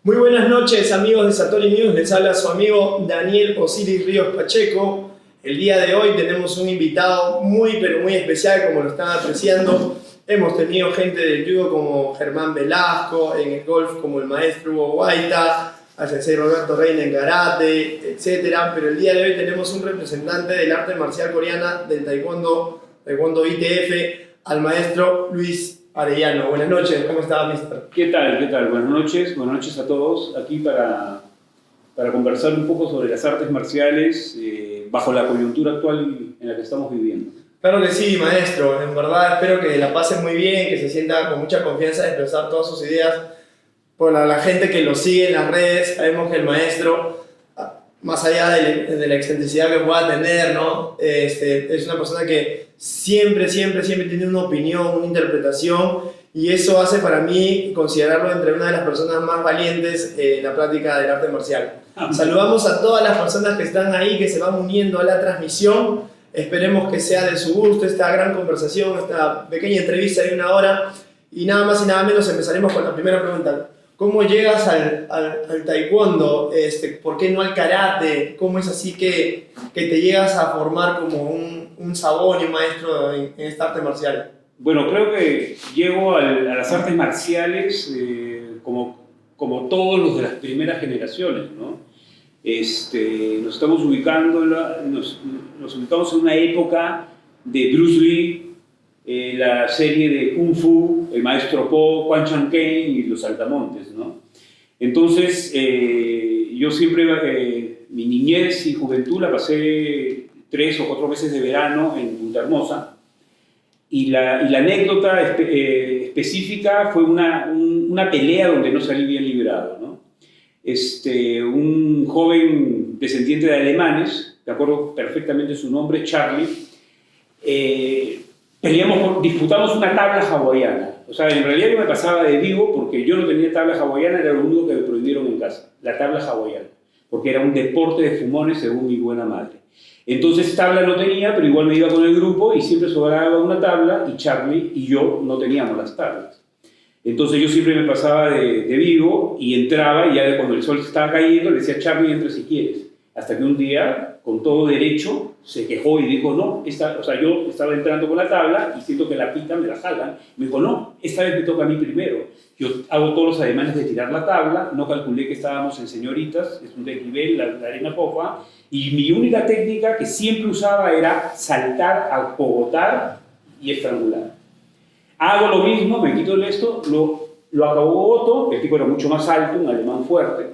Muy buenas noches, amigos de Satori News. Les habla su amigo Daniel Osiris Ríos Pacheco. El día de hoy tenemos un invitado muy pero muy especial, como lo están apreciando. Hemos tenido gente del judo como Germán Velasco, en el golf como el maestro Hugo Guaita, al sensei Roberto Reina en karate, etc. Pero el día de hoy tenemos un representante del arte marcial coreana del Taekwondo ITF, al maestro Luis Arellano. Buenas noches, ¿cómo está, mister? ¿Qué tal? ¿Qué tal? Buenas noches a todos. Aquí para conversar un poco sobre las artes marciales bajo la coyuntura actual en la que estamos viviendo. Claro que sí, maestro. En verdad espero que la pasen muy bien, que se sienta con mucha confianza de expresar todas sus ideas. Por la gente que lo sigue en las redes, sabemos que el maestro, más allá de la excentricidad que pueda tener, ¿no? Es una persona que siempre tiene una opinión, una interpretación, y eso hace para mí considerarlo entre una de las personas más valientes en la práctica del arte marcial. Saludamos a todas las personas que están ahí, que se van uniendo a la transmisión. Esperemos que sea de su gusto esta gran conversación, esta pequeña entrevista de una hora. Y nada más y nada menos empezaremos con la primera pregunta. ¿Cómo llegas al taekwondo? ¿Por qué no al karate? ¿Cómo es así que te llegas a formar como un sabón y un maestro en esta arte marcial? Bueno, creo que llego a las artes marciales como todos los de las primeras generaciones, ¿no? Nos estamos ubicando, nos ubicamos en una época de Bruce Lee, la serie de Kung Fu, el maestro Po, Quan Chan Ken y los saltamontes, ¿no? Entonces, yo siempre, mi niñez y juventud la pasé 3 o 4 meses de verano en Punta Hermosa, y la anécdota específica fue una pelea donde no salí bien librado, ¿no? Un joven descendiente de alemanes, me acuerdo perfectamente su nombre, Charlie, disputamos una tabla hawaiana. O sea, en realidad yo me pasaba de vivo porque yo no tenía tabla hawaiana, era lo único que me prohibieron en casa, la tabla hawaiana, porque era un deporte de fumones según mi buena madre. Entonces tabla no tenía, pero igual me iba con el grupo y siempre sobraba una tabla y Charlie y yo no teníamos las tablas. Entonces yo siempre me pasaba de vivo y entraba, y ya cuando el sol estaba cayendo le decía: Charlie, entra si quieres. Hasta que un día, con todo derecho, se quejó y dijo: no, yo estaba entrando con la tabla y siento que la pita me la jalan. Me dijo: no, esta vez me toca a mí primero. Yo hago todos los ademanes de tirar la tabla, no calculé que estábamos en señoritas, es un desnivel, la arena pofa, y mi única técnica que siempre usaba era saltar, acogotar y estrangular. Hago lo mismo, me quito esto, lo acogoto, el tipo era mucho más alto, un alemán fuerte,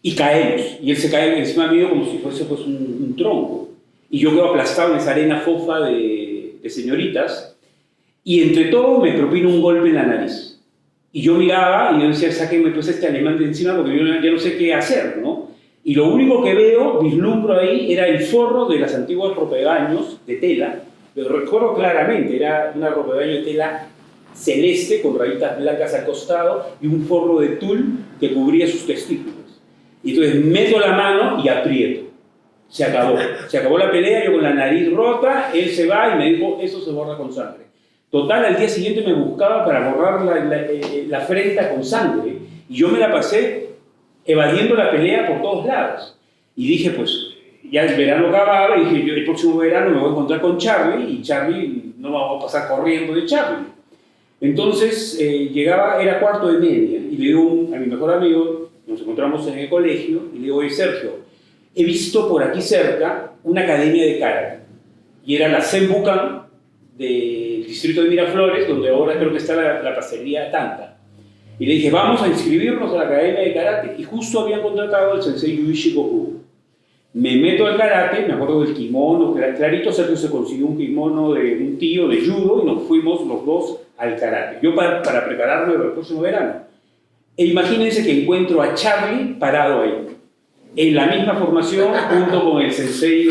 y caemos, y él se cae encima mío como si fuese pues, un tronco, y yo quedo aplastado en esa arena fofa de señoritas, y entre todo me propino un golpe en la nariz. Y yo miraba y yo decía: sáquenme pues este alemán de encima porque yo ya no sé qué hacer, ¿no? Y lo único que veo, vislumbro ahí, era el forro de las antiguas ropebaños de tela. Lo recuerdo claramente, era una ropebaño de tela celeste con rayitas blancas al costado y un forro de tul que cubría sus testículos. Y entonces meto la mano y aprieto. Se acabó la pelea, yo con la nariz rota, él se va y me dijo: eso se borra con sangre. Total, al día siguiente me buscaba para borrar la frente con sangre, y yo me la pasé evadiendo la pelea por todos lados. Y dije: pues ya el verano acababa, y dije: yo el próximo verano me voy a encontrar con Charlie, y Charlie no vamos a pasar corriendo de Charlie. Entonces era 1/4 de media, y le digo a mi mejor amigo, nos encontramos en el colegio, y le digo: oye, Sergio, he visto por aquí cerca una academia de karate, y era la Senbukan del distrito de Miraflores, donde ahora creo que está la pastelería Tanta. Y le dije: vamos a inscribirnos a la academia de karate, y justo habían contratado al sensei Yuichi Goku. Me meto al karate, me acuerdo del kimono, que era clarito. Sergio se consiguió un kimono de un tío de judo y nos fuimos los dos al karate. Yo para prepararme para el próximo verano. E imagínense que encuentro a Charlie parado ahí, en la misma formación, junto con el sensei.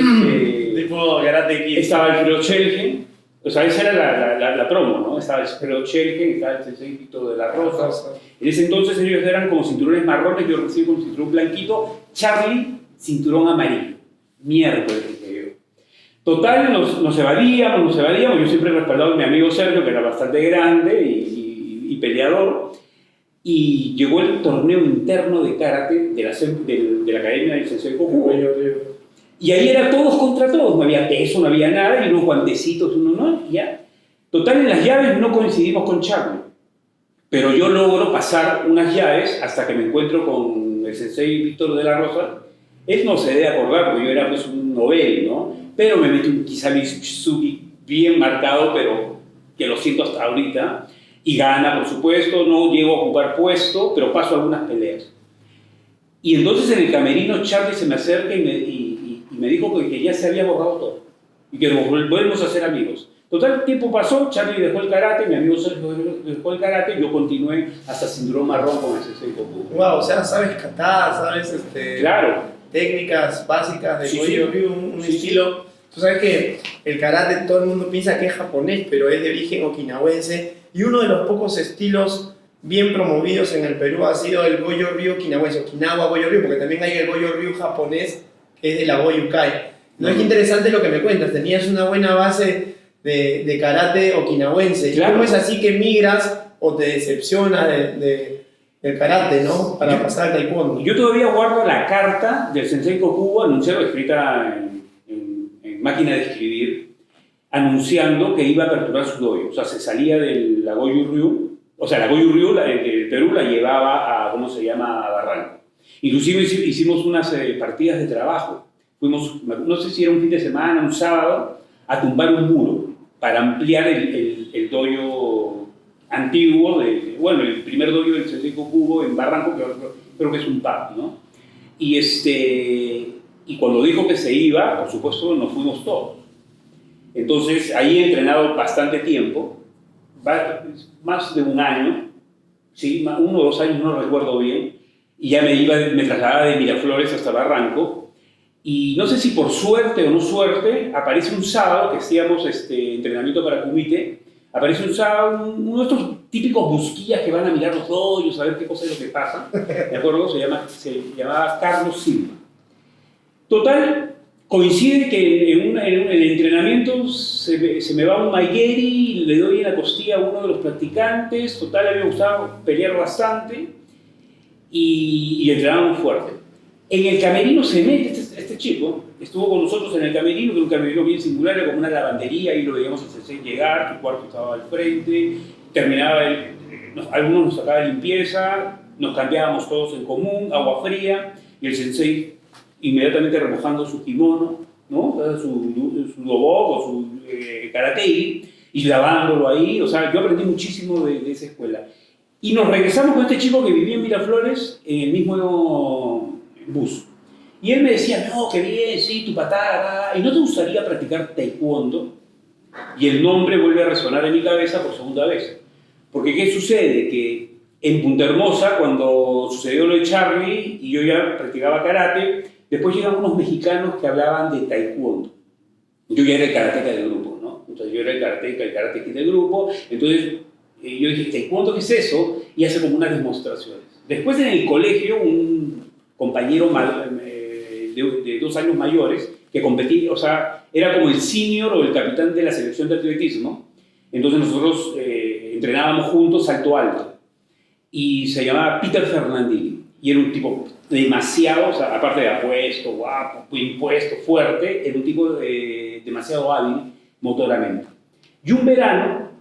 Tipo Karate Kid. Estaba Alfredo Chelgen, o sea, esa era la promo, ¿no? Estaba Alfredo Chelgen, estaba el sensei Víctor de la Rosa. En ese entonces ellos eran como cinturones marrones, yo recién con cinturón blanquito, Charlie cinturón amarillo. Miércoles, dije yo. Total, nos evadíamos, yo siempre he respaldado a mi amigo Sergio, que era bastante grande y peleador, y llegó el torneo interno de karate de la Academia del Sensei Kokubo. Y ahí era todos contra todos, no había peso, no había nada, y unos guantecitos, uno no, y ya. Total, en las llaves no coincidimos con Charlie, pero yo logro pasar unas llaves hasta que me encuentro con el Sensei Víctor de la Rosa. Él no se debe acordar, porque yo era pues un novel, ¿no? Pero me metí un Kisame-Suzuki bien marcado, pero que lo siento hasta ahorita, y gana, por supuesto, no llego a ocupar puesto, pero paso algunas peleas. Y entonces en el camerino Charlie se me acerca y me dijo que ya se había borrado todo, y que volvemos a ser amigos. Total, el tiempo pasó, Charlie dejó el karate, mi amigo Sergio dejó el karate, yo continué hasta cinturón marrón con el Sensei Kokubo. Wow, o sea, sabes kata, sabes Claro. técnicas básicas de Sí, Goju sí. Ryu, un Sí, estilo. Tú sabes que el karate todo el mundo piensa que es japonés, pero es de origen okinawense, y uno de los pocos estilos bien promovidos en el Perú ha sido el Goju Ryu okinawense, Okinawa Goju Ryu, porque también hay el Goju Ryu japonés, que es de la Goju Kai. No es interesante lo que me cuentas, tenías una buena base de karate okinawense. Claro. ¿Cómo es así que migras o te decepcionas del karate, ¿no? Para pasar al taekwondo. Yo todavía guardo la carta del Sensei Kokubo anunciada, escrita en máquina de escribir, anunciando que iba a aperturar su dojo. O sea, se salía de la Goju Ryu, o sea, la Goju Ryu del Perú la llevaba a, ¿cómo se llama?, a Barranco. Inclusive hicimos unas partidas de trabajo. Fuimos, no sé si era un fin de semana, un sábado, a tumbar un muro para ampliar el dojo antiguo, bueno, el primer dojo del Sensei Kokubo en Barranco, que creo que es un pub, ¿no? Y cuando dijo que se iba, por supuesto, nos fuimos todos. Entonces, ahí he entrenado bastante tiempo, más de un año, ¿sí? 1 o 2 años, no recuerdo bien, y ya me trasladaba de Miraflores hasta Barranco. Y no sé si por suerte o no suerte, aparece un sábado que hacíamos entrenamiento para Kumite, aparece un sábado uno de estos típicos busquillas que van a mirar los dojos, a ver qué cosa es lo que pasa, ¿de acuerdo? Se llamaba Carlos Silva. Total, coincide que en el entrenamiento se me va un Maigeri, le doy en la costilla a uno de los practicantes. Total, a mí me gustaba pelear bastante y entrenábamos fuerte. En el camerino se mete este chico, estuvo con nosotros en el camerino, que era un camerino bien singular, era como una lavandería, y lo veíamos al llegar, su cuarto estaba al frente, terminaba algunos nos sacaba limpieza, nos cambiábamos todos en común, agua fría, y el sensei inmediatamente remojando su kimono, ¿no? Su dobok o su karatei, y lavándolo ahí. O sea, yo aprendí muchísimo de esa escuela. Y nos regresamos con este chico que vivía en Miraflores en el mismo bus. Y él me decía, no, qué bien, sí, tu patada, ¿y no te gustaría practicar taekwondo? Y el nombre vuelve a resonar en mi cabeza por segunda vez. Porque ¿qué sucede? Que en Punta Hermosa, cuando sucedió lo de Charlie y yo ya practicaba karate, después llegaron unos mexicanos que hablaban de taekwondo. Yo ya era el karateca del grupo, ¿no? Entonces yo era el karateca del grupo. Entonces yo dije, ¿taekwondo qué es eso? Y hace como unas demostraciones. Después en el colegio, un compañero de 2 años mayores, que competía, o sea, era como el senior o el capitán de la selección de atletismo. Entonces nosotros entrenábamos juntos salto alto. Y se llamaba Peter Fernandini. Y era un tipo demasiado, o sea, aparte de apuesto, guapo, impuesto, fuerte, era un tipo demasiado hábil motoramente. Y un verano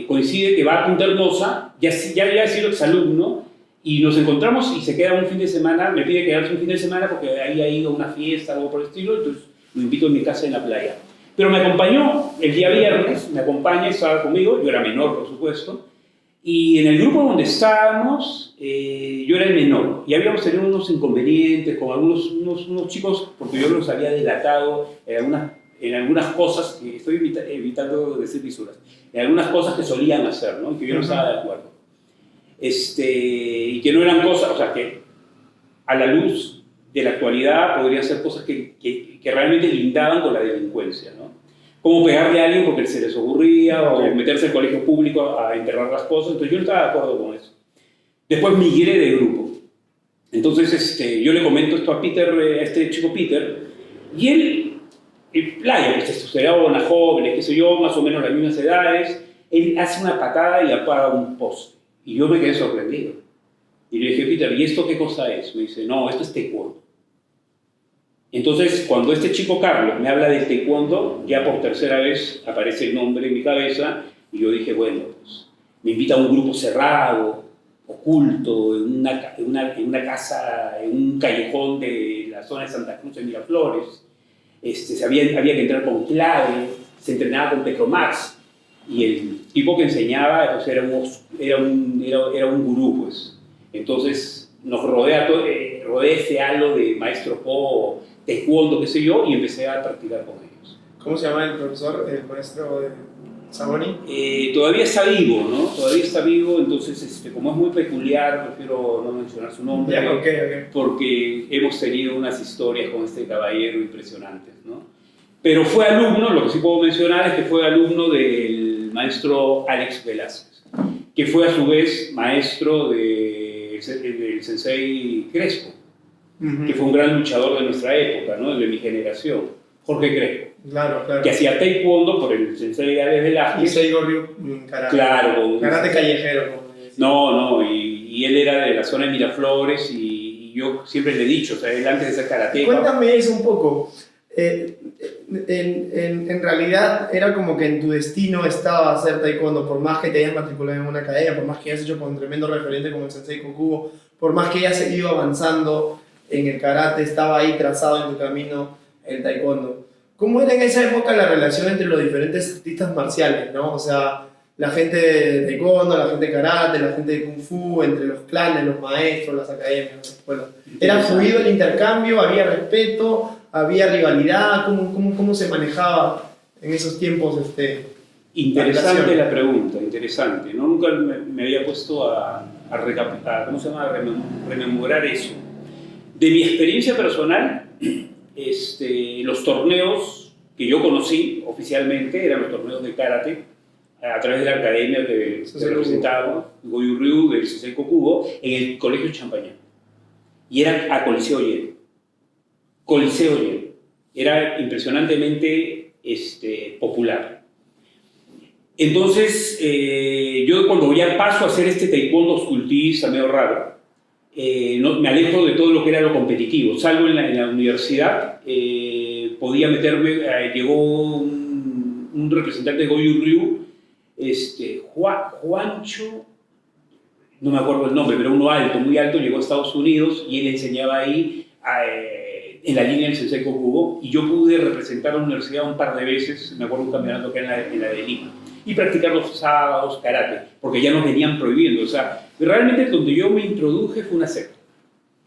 coincide que va a Punta Hermosa, ya había sido exalumno, y nos encontramos y se queda un fin de semana, me pide quedarse un fin de semana porque ahí ha ido a una fiesta, algo por el estilo, entonces lo invito a mi casa en la playa. Pero me acompañó el día viernes, estaba conmigo, yo era menor, por supuesto, y en el grupo donde estábamos, yo era el menor, y habíamos tenido unos inconvenientes con unos chicos, porque yo los había delatado en algunas cosas, que estoy evitando decir visuras, en algunas cosas que solían hacer, ¿no? Y que yo no estaba de acuerdo. Y que no eran cosas, o sea, que a la luz de la actualidad podrían ser cosas que realmente lindaban con la delincuencia, ¿no? Como pegarle a alguien porque se les ocurría, o meterse al colegio público a enterrar las cosas. Entonces yo no estaba de acuerdo con eso. Después migré de grupo. Entonces yo le comento esto a este chico Peter, y él, playa, que testosterona, jóvenes, qué sé yo, más o menos las mismas edades, él hace una patada y apaga un poste. Y yo me quedé sorprendido. Y le dije, Peter, ¿y esto qué cosa es? Me dice, no, esto es taekwondo. Entonces, cuando este chico Carlos me habla del taekwondo, ya por tercera vez aparece el nombre en mi cabeza, y yo dije, bueno, pues, me invita a un grupo cerrado, oculto, en una casa, en un callejón de la zona de Santa Cruz, en Miraflores. Había que entrar con clave, se entrenaba con Petromax, y el tipo que enseñaba pues, era un gurú, pues. Entonces nos rodea ese halo de maestro Po, taekwondo, qué sé yo, y empecé a practicar con ellos. ¿Cómo se llama el profesor, el maestro de Saboni? Todavía está vivo, ¿no? Todavía está vivo, entonces como es muy peculiar, prefiero no mencionar su nombre, Ya, okay. Porque hemos tenido unas historias con este caballero impresionantes, ¿no? Pero fue alumno, lo que sí puedo mencionar es que fue alumno del maestro Alex Velázquez, que fue a su vez maestro del sensei Crespo, que fue un gran luchador de nuestra época, ¿no? De mi generación, Jorge Crespo. Claro. Que hacía taekwondo por el sensei Alex Velázquez. Y Seigo Ryu, karate. Claro. Karate callejero. Y él era de la zona de Miraflores y yo siempre le he dicho, o sea, él antes de ser karateca... Cuéntame eso un poco. En realidad era como que en tu destino estaba hacer taekwondo, por más que te hayas matriculado en una academia, por más que hayas hecho con un tremendo referente como el Sensei Kokubo, por más que hayas seguido avanzando en el karate, estaba ahí trazado en tu camino el taekwondo. ¿Cómo era en esa época la relación entre los diferentes artistas marciales, ¿no? O sea, la gente de taekwondo, la gente de karate, la gente de kung fu, entre los clanes, los maestros, las academias, las escuelas. ¿Era fluido el intercambio? ¿Había respeto? ¿Había rivalidad? ¿Cómo se manejaba en esos tiempos? Interesante la pregunta, interesante. ¿No? Nunca me había puesto a rememorar eso. De mi experiencia personal, los torneos que yo conocí oficialmente eran los torneos de karate a través de la academia que representaba, Goju Ryu, del Sensei Kokubo, en el Colegio Champañán. Y eran a Coliseo lleno. Coliseo lleno. Era impresionantemente popular. Entonces, yo cuando ya paso a hacer este taekwondo oscultista medio raro, me alejo de todo lo que era lo competitivo. Salgo en la universidad, podía meterme, llegó un representante de Goju Ryu, Juancho, no me acuerdo el nombre, pero uno alto, muy alto, llegó a Estados Unidos y él enseñaba ahí en la línea del Sensei Kokubo, y yo pude representar a la universidad un par de veces, me acuerdo un campeonato que era en la de Lima, y practicar los sábados karate, porque ya nos venían prohibiendo. O sea, realmente donde yo me introduje fue una secta.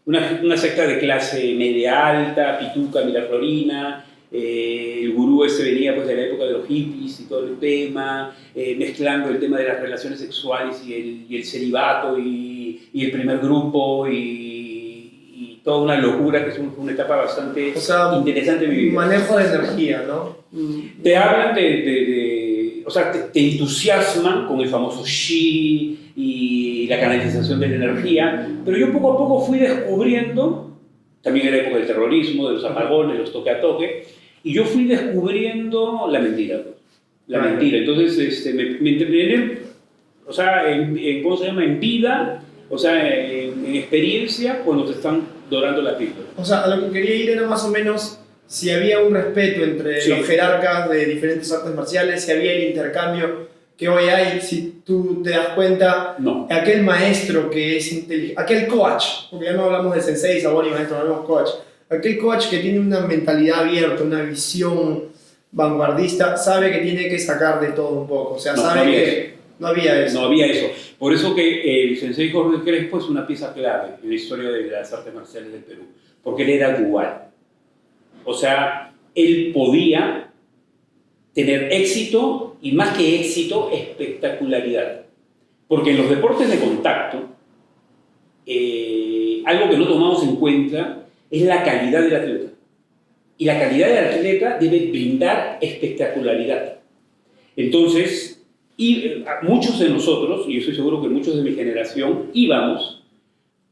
Una secta de clase media alta, pituca, miraflorina. El gurú venía pues de la época de los hippies y todo el tema, mezclando el tema de las relaciones sexuales y el celibato y el primer grupo y toda una locura que es una etapa bastante interesante de mi vida. Manejo de energía, ¿no? Te hablan o sea, te entusiasman con el famoso Shi y la canalización de la energía, pero yo poco a poco fui descubriendo, también era época del terrorismo, de los apagones, de los toque a toque, y yo fui descubriendo la mentira. Mentira. Entonces me entrené, o sea, ¿cómo se llama? En vida, o sea, en experiencia, cuando te están dorando la píldora. O sea, a lo que quería ir era más o menos si había un respeto entre los jerarcas de diferentes artes marciales, si había el intercambio que hoy hay, si tú te das cuenta, no. Aquel maestro que es inteligente, aquel coach, porque ya no hablamos de sensei, saboni, maestro, hablamos coach, aquel coach que tiene una mentalidad abierta, una visión vanguardista, sabe que tiene que sacar de todo un poco, o sea, sabe que no había eso. No había eso. Por eso que el sensei Jorge Crespo es una pieza clave en la historia de las artes marciales del Perú, porque él era dual. O sea, él podía tener éxito y más que éxito, espectacularidad. Porque en los deportes de contacto, algo que no tomamos en cuenta es la calidad del atleta. Y la calidad del atleta debe brindar espectacularidad. Entonces, muchos de nosotros, y yo estoy seguro que muchos de mi generación, íbamos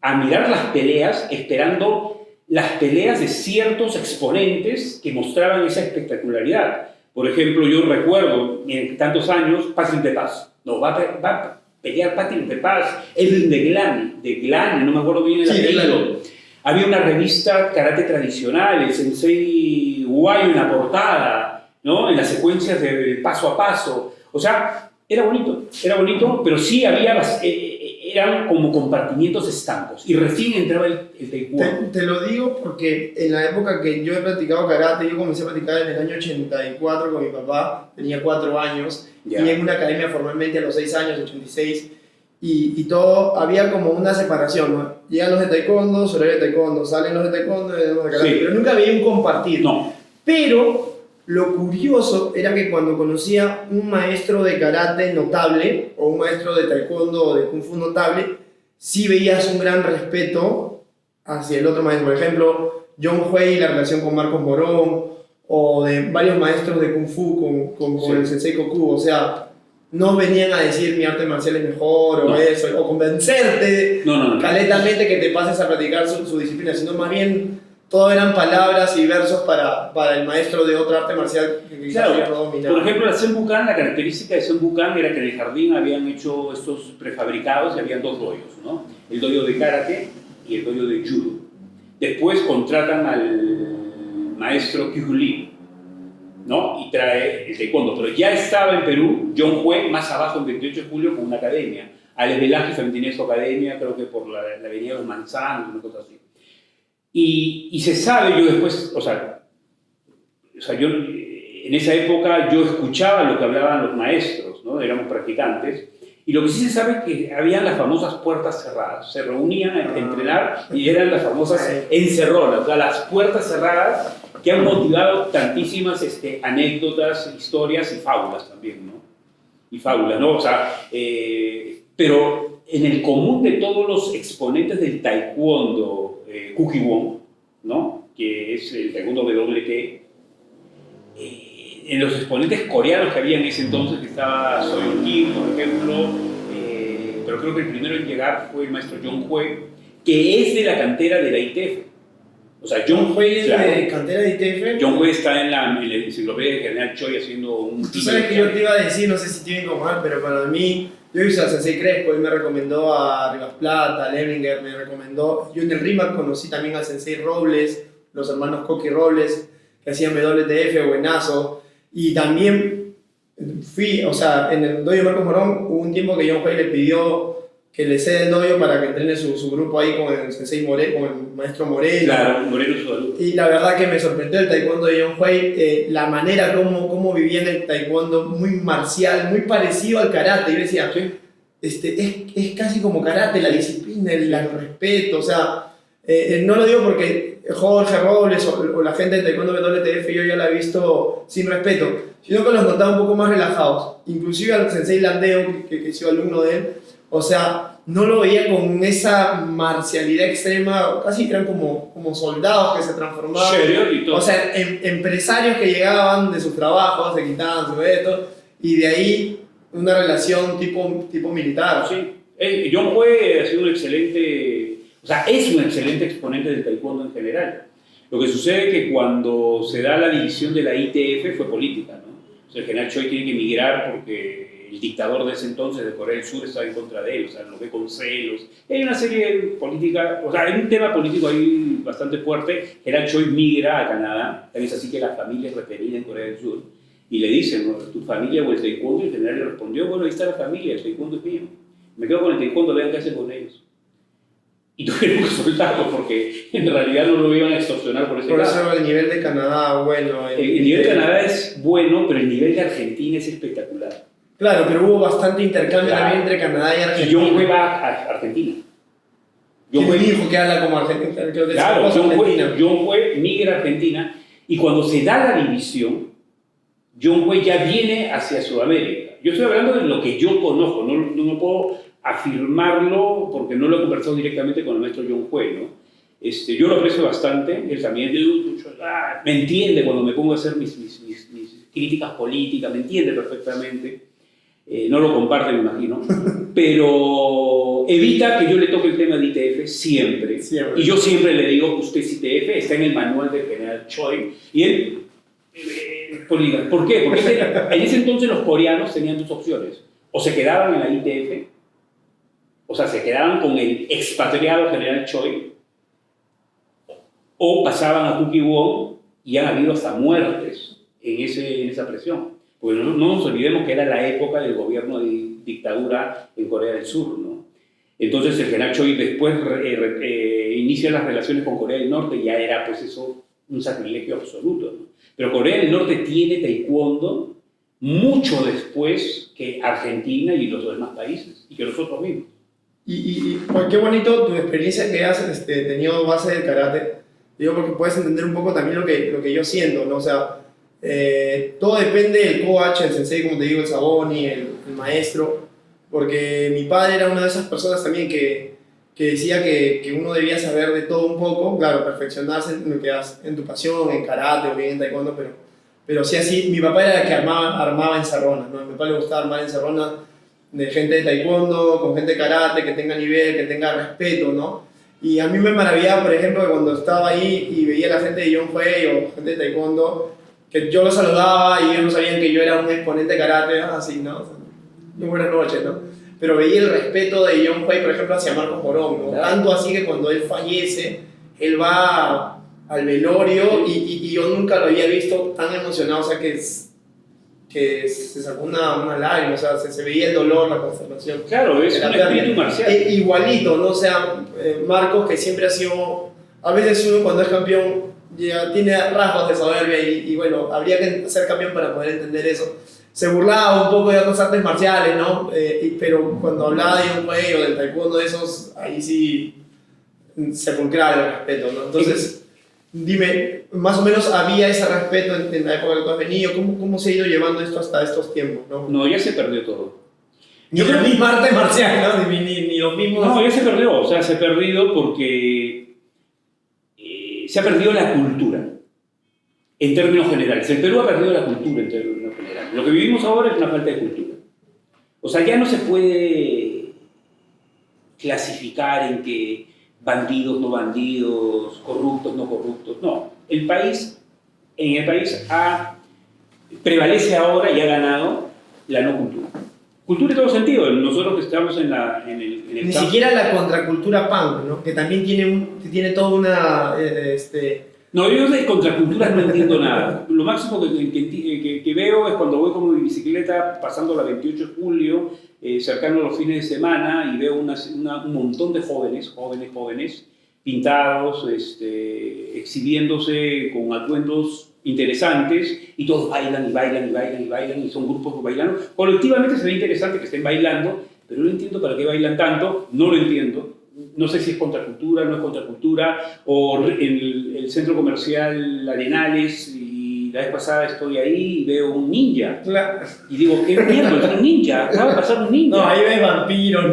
a mirar las peleas esperando las peleas de ciertos exponentes que mostraban esa espectacularidad. Por ejemplo, yo recuerdo en tantos años, Patrick de Paz. No, va pelear Patrick de Paz, Edwin de Glane, no me acuerdo bien el apellido. Había una revista karate tradicional, el Sensei Guayo en la portada, ¿no? En las secuencias de paso a paso. O sea, era bonito, pero sí había, eran como compartimientos estancos. Y recién entraba el taekwondo. Te lo digo porque en la época que yo he practicado karate, yo comencé a practicar en el año 84 con mi papá, tenía 4 años, y en una academia formalmente a los 6 años, 86, y todo, había como una separación, ¿no? Llegan los de taekwondo, horario de taekwondo, salen los de taekwondo y los de karate, pero nunca había un compartir. No. Pero lo curioso era que cuando conocía un maestro de karate notable, o un maestro de taekwondo o de kung fu notable, sí veías un gran respeto hacia el otro maestro. Por ejemplo, John Huey, la relación con Marcos Morón, o de varios maestros de kung fu con el Sensei Koku. O sea, no venían a decir mi arte marcial es mejor o eso, o convencerte caletamente que te pases a practicar su disciplina, sino más bien todo eran palabras y versos para el maestro de otra arte marcial que quizás no dominaba. Por ejemplo, la Senbukán, la característica de Senbukán era que en el jardín habían hecho estos prefabricados y habían 2 dojos, ¿no? El dojo de karate y el dojo de judo. Después contratan al maestro Kyu Lee, ¿no? Y trae el taekwondo, pero ya estaba en Perú John Huey más abajo en 28 de julio con una academia. Alex Velázquez también tenía su academia, creo que por la avenida de los Manzanos, una cosa así. Y se sabe, yo después, o sea, yo en esa época yo escuchaba lo que hablaban los maestros, ¿no? Éramos practicantes, y lo que sí se sabe es que habían las famosas puertas cerradas, se reunían a entrenar y eran las famosas encerronas, o sea, las puertas cerradas que han motivado tantísimas anécdotas, historias y fábulas también, ¿no? Y fábulas, ¿no? O sea, pero en el común de todos los exponentes del taekwondo, Kukkiwon, ¿no? Que es el taekwondo WT, en los exponentes coreanos que había en ese entonces, que estaba Soyeon Kim, por ejemplo, pero creo que el primero en llegar fue el maestro John Huey, que es de la cantera de la ITF. O sea, John Huey es de cantera de ITF. John Huey está en la enciclopedia de General Choi haciendo un... Tú sabes que yo te iba a decir, no sé si tiene como mal, pero para mí, yo hice a Sensei Crespo, él me recomendó a Rivas Plata, a Lemminger, me recomendó. Yo en el RIMAC conocí también al Sensei Robles, los hermanos Coqui Robles, que hacían WTF, buenazo. Y también fui, o sea, en el dojo Marcos Morón hubo un tiempo que John Huey le pidió que le ceda el dojo para que entrene su grupo ahí con el Sensei Moreno, con el maestro Moreno. Claro, Moreno su alumno. Y la verdad que me sorprendió el taekwondo de John Huey, la manera como vivían el taekwondo, muy marcial, muy parecido al karate. Yo decía, es casi como karate, la disciplina, el respeto, o sea, no lo digo porque Jorge Robles o la gente de taekwondo WTF yo ya la he visto sin respeto, sino que los notaba un poco más relajados. Inclusive al Sensei Landeo, que he sido alumno de él, o sea, no lo veía con esa marcialidad extrema, casi eran como soldados que se transformaban. O sea, empresarios que llegaban de sus trabajos, se quitaban su veto, y de ahí una relación tipo militar. Sí, John Huey ha sido un excelente, o sea, es un excelente exponente del taekwondo en general. Lo que sucede es que cuando se da la división de la ITF fue política, ¿no? O sea, el general Choi tiene que emigrar porque el dictador de ese entonces de Corea del Sur estaba en contra de él, o sea, lo ve con celos. Hay una serie política, o sea, hay un tema político ahí bastante fuerte. General Choi migra a Canadá, es así que la familia es referida en Corea del Sur, y le dicen, ¿no? ¿Tu familia o el taekwondo? Y el general le respondió, bueno, ahí está la familia, el taekwondo es mío. Me quedo con el taekwondo, vean qué hacen con ellos. Y tuvieron que soltarlo porque en realidad no lo iban a extorsionar por ese lado. Por eso el nivel de Canadá, bueno. El nivel de Canadá es bueno, pero el nivel de Argentina es espectacular. Claro, pero hubo bastante intercambio también entre Canadá y Argentina. Y John Huey va a Argentina. John Huey dijo que habla como argentina. Creo que claro, John Huey migra a Argentina, y cuando se da la división, John Huey ya viene hacia Sudamérica. Yo estoy hablando de lo que yo conozco, no puedo afirmarlo porque no lo he conversado directamente con el maestro John Huey, ¿no? Yo lo aprecio bastante, él también me entiende cuando me pongo a hacer mis críticas políticas, me entiende perfectamente. No lo comparte, me imagino, pero evita que yo le toque el tema de ITF siempre. Y yo siempre le digo que usted es ITF, está en el manual del general Choi, y él, ¿por qué? Porque en ese entonces los coreanos tenían 2 opciones: o se quedaban en la ITF O sea, se quedaban con el expatriado general Choi o pasaban a Kukkiwon y han habido hasta muertes en esa presión. Porque no nos olvidemos que era la época del gobierno de dictadura en Corea del Sur, ¿no? Entonces el general Choi después inicia las relaciones con Corea del Norte y ya era pues eso un sacrilegio absoluto, ¿no? Pero Corea del Norte tiene taekwondo mucho después que Argentina y los demás países y que nosotros mismos. Pues, qué bonito tu experiencia que has tenido base del karate. Digo, porque puedes entender un poco también lo que yo siento, ¿no? O sea, todo depende del coach, el sensei, como te digo, el Saboni, el maestro, porque mi padre era una de esas personas también que decía que uno debía saber de todo un poco, claro, perfeccionarse en lo que haces, en tu pasión, en karate o bien en taekwondo, pero sí así, mi papá era el que armaba encerronas, ¿no? A mi papá le gustaba armar encerronas de gente de taekwondo, con gente de karate, que tenga nivel, que tenga respeto, ¿no? Y a mí me maravillaba, por ejemplo, que cuando estaba ahí y veía a la gente de John Huey o gente de taekwondo, que yo los saludaba y ellos no sabían que yo era un exponente de karate, así, ¿no? O sea, muy buenas noches, ¿no? Pero veía el respeto de John Huey, por ejemplo, hacia Marcos Morón, ¿no? Tanto así que cuando él fallece, él va al velorio y yo nunca lo había visto tan emocionado, o sea, que se sacó una lágrima, o sea, se veía el dolor, la consternación. Claro, es un espíritu marcial. Igualito, ¿no? O sea, Marcos, que siempre ha sido, a veces uno cuando es campeón ya tiene rasgos de soberbia y bueno, habría que ser campeón para poder entender eso. Se burlaba un poco de otras artes marciales, ¿no? Pero cuando hablaba de un juego, del taekwondo, de esos, ahí sí sepulcral el respeto, ¿no? Entonces, dime, más o menos había ese respeto en la época en la que has venido, ¿cómo se ha ido llevando esto hasta estos tiempos, ¿no? No, ya se perdió todo. Ni la misma arte marcial, ¿no? Ni los mismos... No, ya se perdió, o sea, se ha perdido porque se ha perdido la cultura, en términos generales. El Perú ha perdido la cultura en términos generales. Lo que vivimos ahora es una falta de cultura. O sea, ya no se puede clasificar en que bandidos, no bandidos, corruptos, no corruptos. No, en el país prevalece ahora y ha ganado la no cultura. Cultura en todo sentido. Nosotros que estamos en el Ni siquiera la contracultura punk, ¿no? Que también tiene toda una... No, yo de contraculturas no entiendo nada. Lo máximo que veo es cuando voy con mi bicicleta pasando la 28 de julio, cercano a los fines de semana, y veo un montón de jóvenes pintados, exhibiéndose con atuendos interesantes, y todos bailan y son grupos bailando. Colectivamente se ve interesante que estén bailando, pero no entiendo para qué bailan tanto, no lo entiendo. No sé si es contracultura, no es contracultura, o en el centro comercial Arenales, y la vez pasada estoy ahí y veo un ninja. Claro. Y digo, ¿qué mierda? Es un ninja, acaba de pasar un ninja. No, ahí ves vampiros,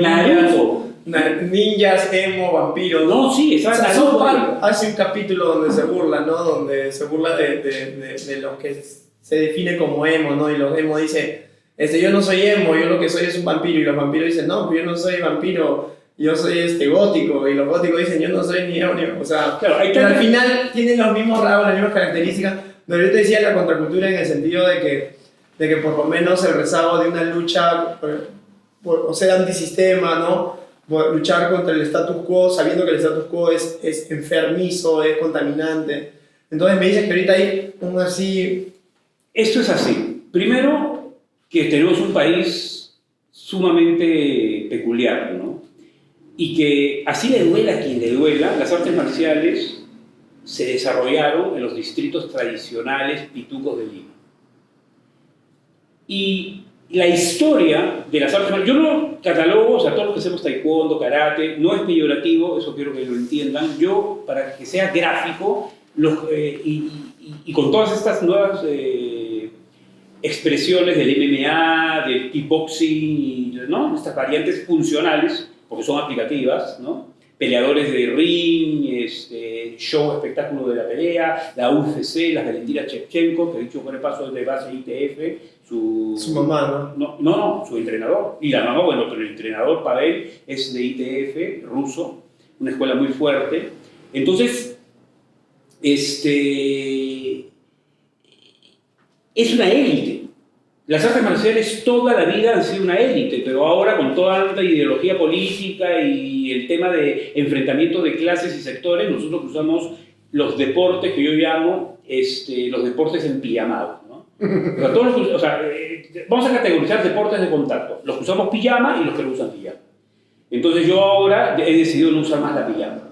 ninjas, emo, vampiros. No, sí, está South Park hace un capítulo donde se burla, ¿no? Donde se burla de los que se define como emo, ¿no? Y los emo dicen, yo no soy emo, yo lo que soy es un vampiro. Y los vampiros dicen, no, pues yo no soy vampiro, yo soy gótico. Y los góticos dicen, yo no soy ni emo. O sea, claro, pero al final tienen los mismos rasgos, las mismas características. Pero yo te decía la contracultura en el sentido de que por lo menos el rezago de una lucha, o sea, antisistema, ¿no? Luchar contra el status quo, sabiendo que el status quo es enfermizo, es contaminante. Entonces me dices que ahorita hay un así... Esto es así. Primero, que tenemos un país sumamente peculiar, ¿no? Y que así le duela a quien le duela, las artes marciales se desarrollaron en los distritos tradicionales pitucos de Lima. Y la historia de las artes marciales, yo no catalogo, o sea, todos los que hacemos taekwondo, karate, no es peyorativo, eso quiero que lo entiendan. Yo, para que sea gráfico, y con todas estas nuevas expresiones del MMA, del kickboxing, ¿no? Estas variantes funcionales, porque son aplicativas, ¿no? Peleadores de ring, show, espectáculo de la pelea, la UFC, la Valentina Shevchenko, que dicho por el paso es de base ITF, su mamá, ¿no? No, su entrenador. Y la mamá, bueno, pero el entrenador Pavel es de ITF, ruso, una escuela muy fuerte. Entonces, es una élite. Las artes marciales toda la vida han sido una élite, pero ahora con toda la ideología política y el tema de enfrentamiento de clases y sectores, nosotros usamos los deportes que yo llamo los deportes empijamados, ¿no? Vamos a categorizar deportes de contacto, los que usamos pijama y los que no usan pijama. Entonces yo ahora he decidido no usar más la pijama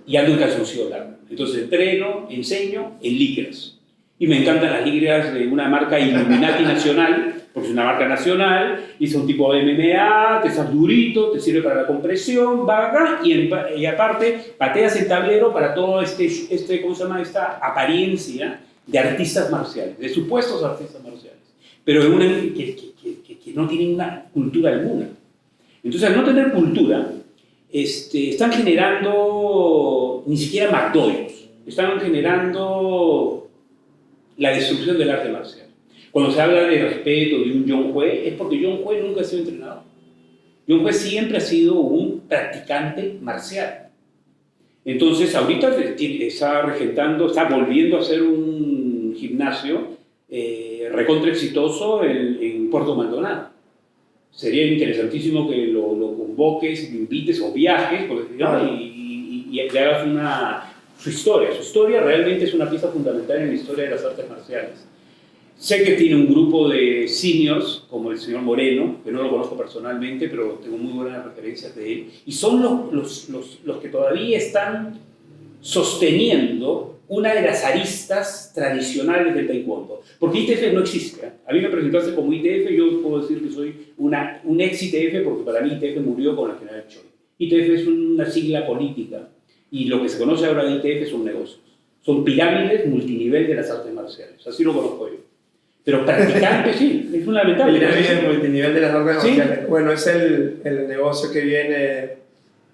y ando en calzoncillo largo. Entonces entreno, enseño en licras. Y me encantan las licras de una marca Illuminati nacional, porque es una marca nacional, y son tipo MMA, te estás durito, te sirve para la compresión, va acá, y aparte pateas el tablero para todo ¿cómo se llama? Esta apariencia de artistas marciales, de supuestos artistas marciales, pero que no tienen una cultura alguna. Entonces, al no tener cultura, están generando ni siquiera McDonald's, están generando la destrucción del arte marcial. Cuando se habla de respeto de un John Hue, es porque John Hue nunca ha sido entrenador. John Hue siempre ha sido un practicante marcial. Entonces, ahorita está regentando, está volviendo a hacer un gimnasio recontra exitoso en Puerto Maldonado. Sería interesantísimo que lo convoques, lo invites o viajes, y hagas su historia. Su historia realmente es una pieza fundamental en la historia de las artes marciales. Sé que tiene un grupo de seniors, como el señor Moreno, que no lo conozco personalmente, pero tengo muy buenas referencias de él, y son los que todavía están sosteniendo una de las aristas tradicionales del taekwondo. Porque ITF no existe. A mí me presentaste como ITF, yo puedo decir que soy un ex ITF, porque para mí ITF murió con la general Choi. ITF es una sigla política, y lo que se conoce ahora de ITF son negocios. Son pirámides multinivel de las artes marciales. Así lo conozco yo. Pero practicante, sí, es fundamental. Pirámides multinivel de las artes ¿Sí? marciales. Bueno, es el negocio que viene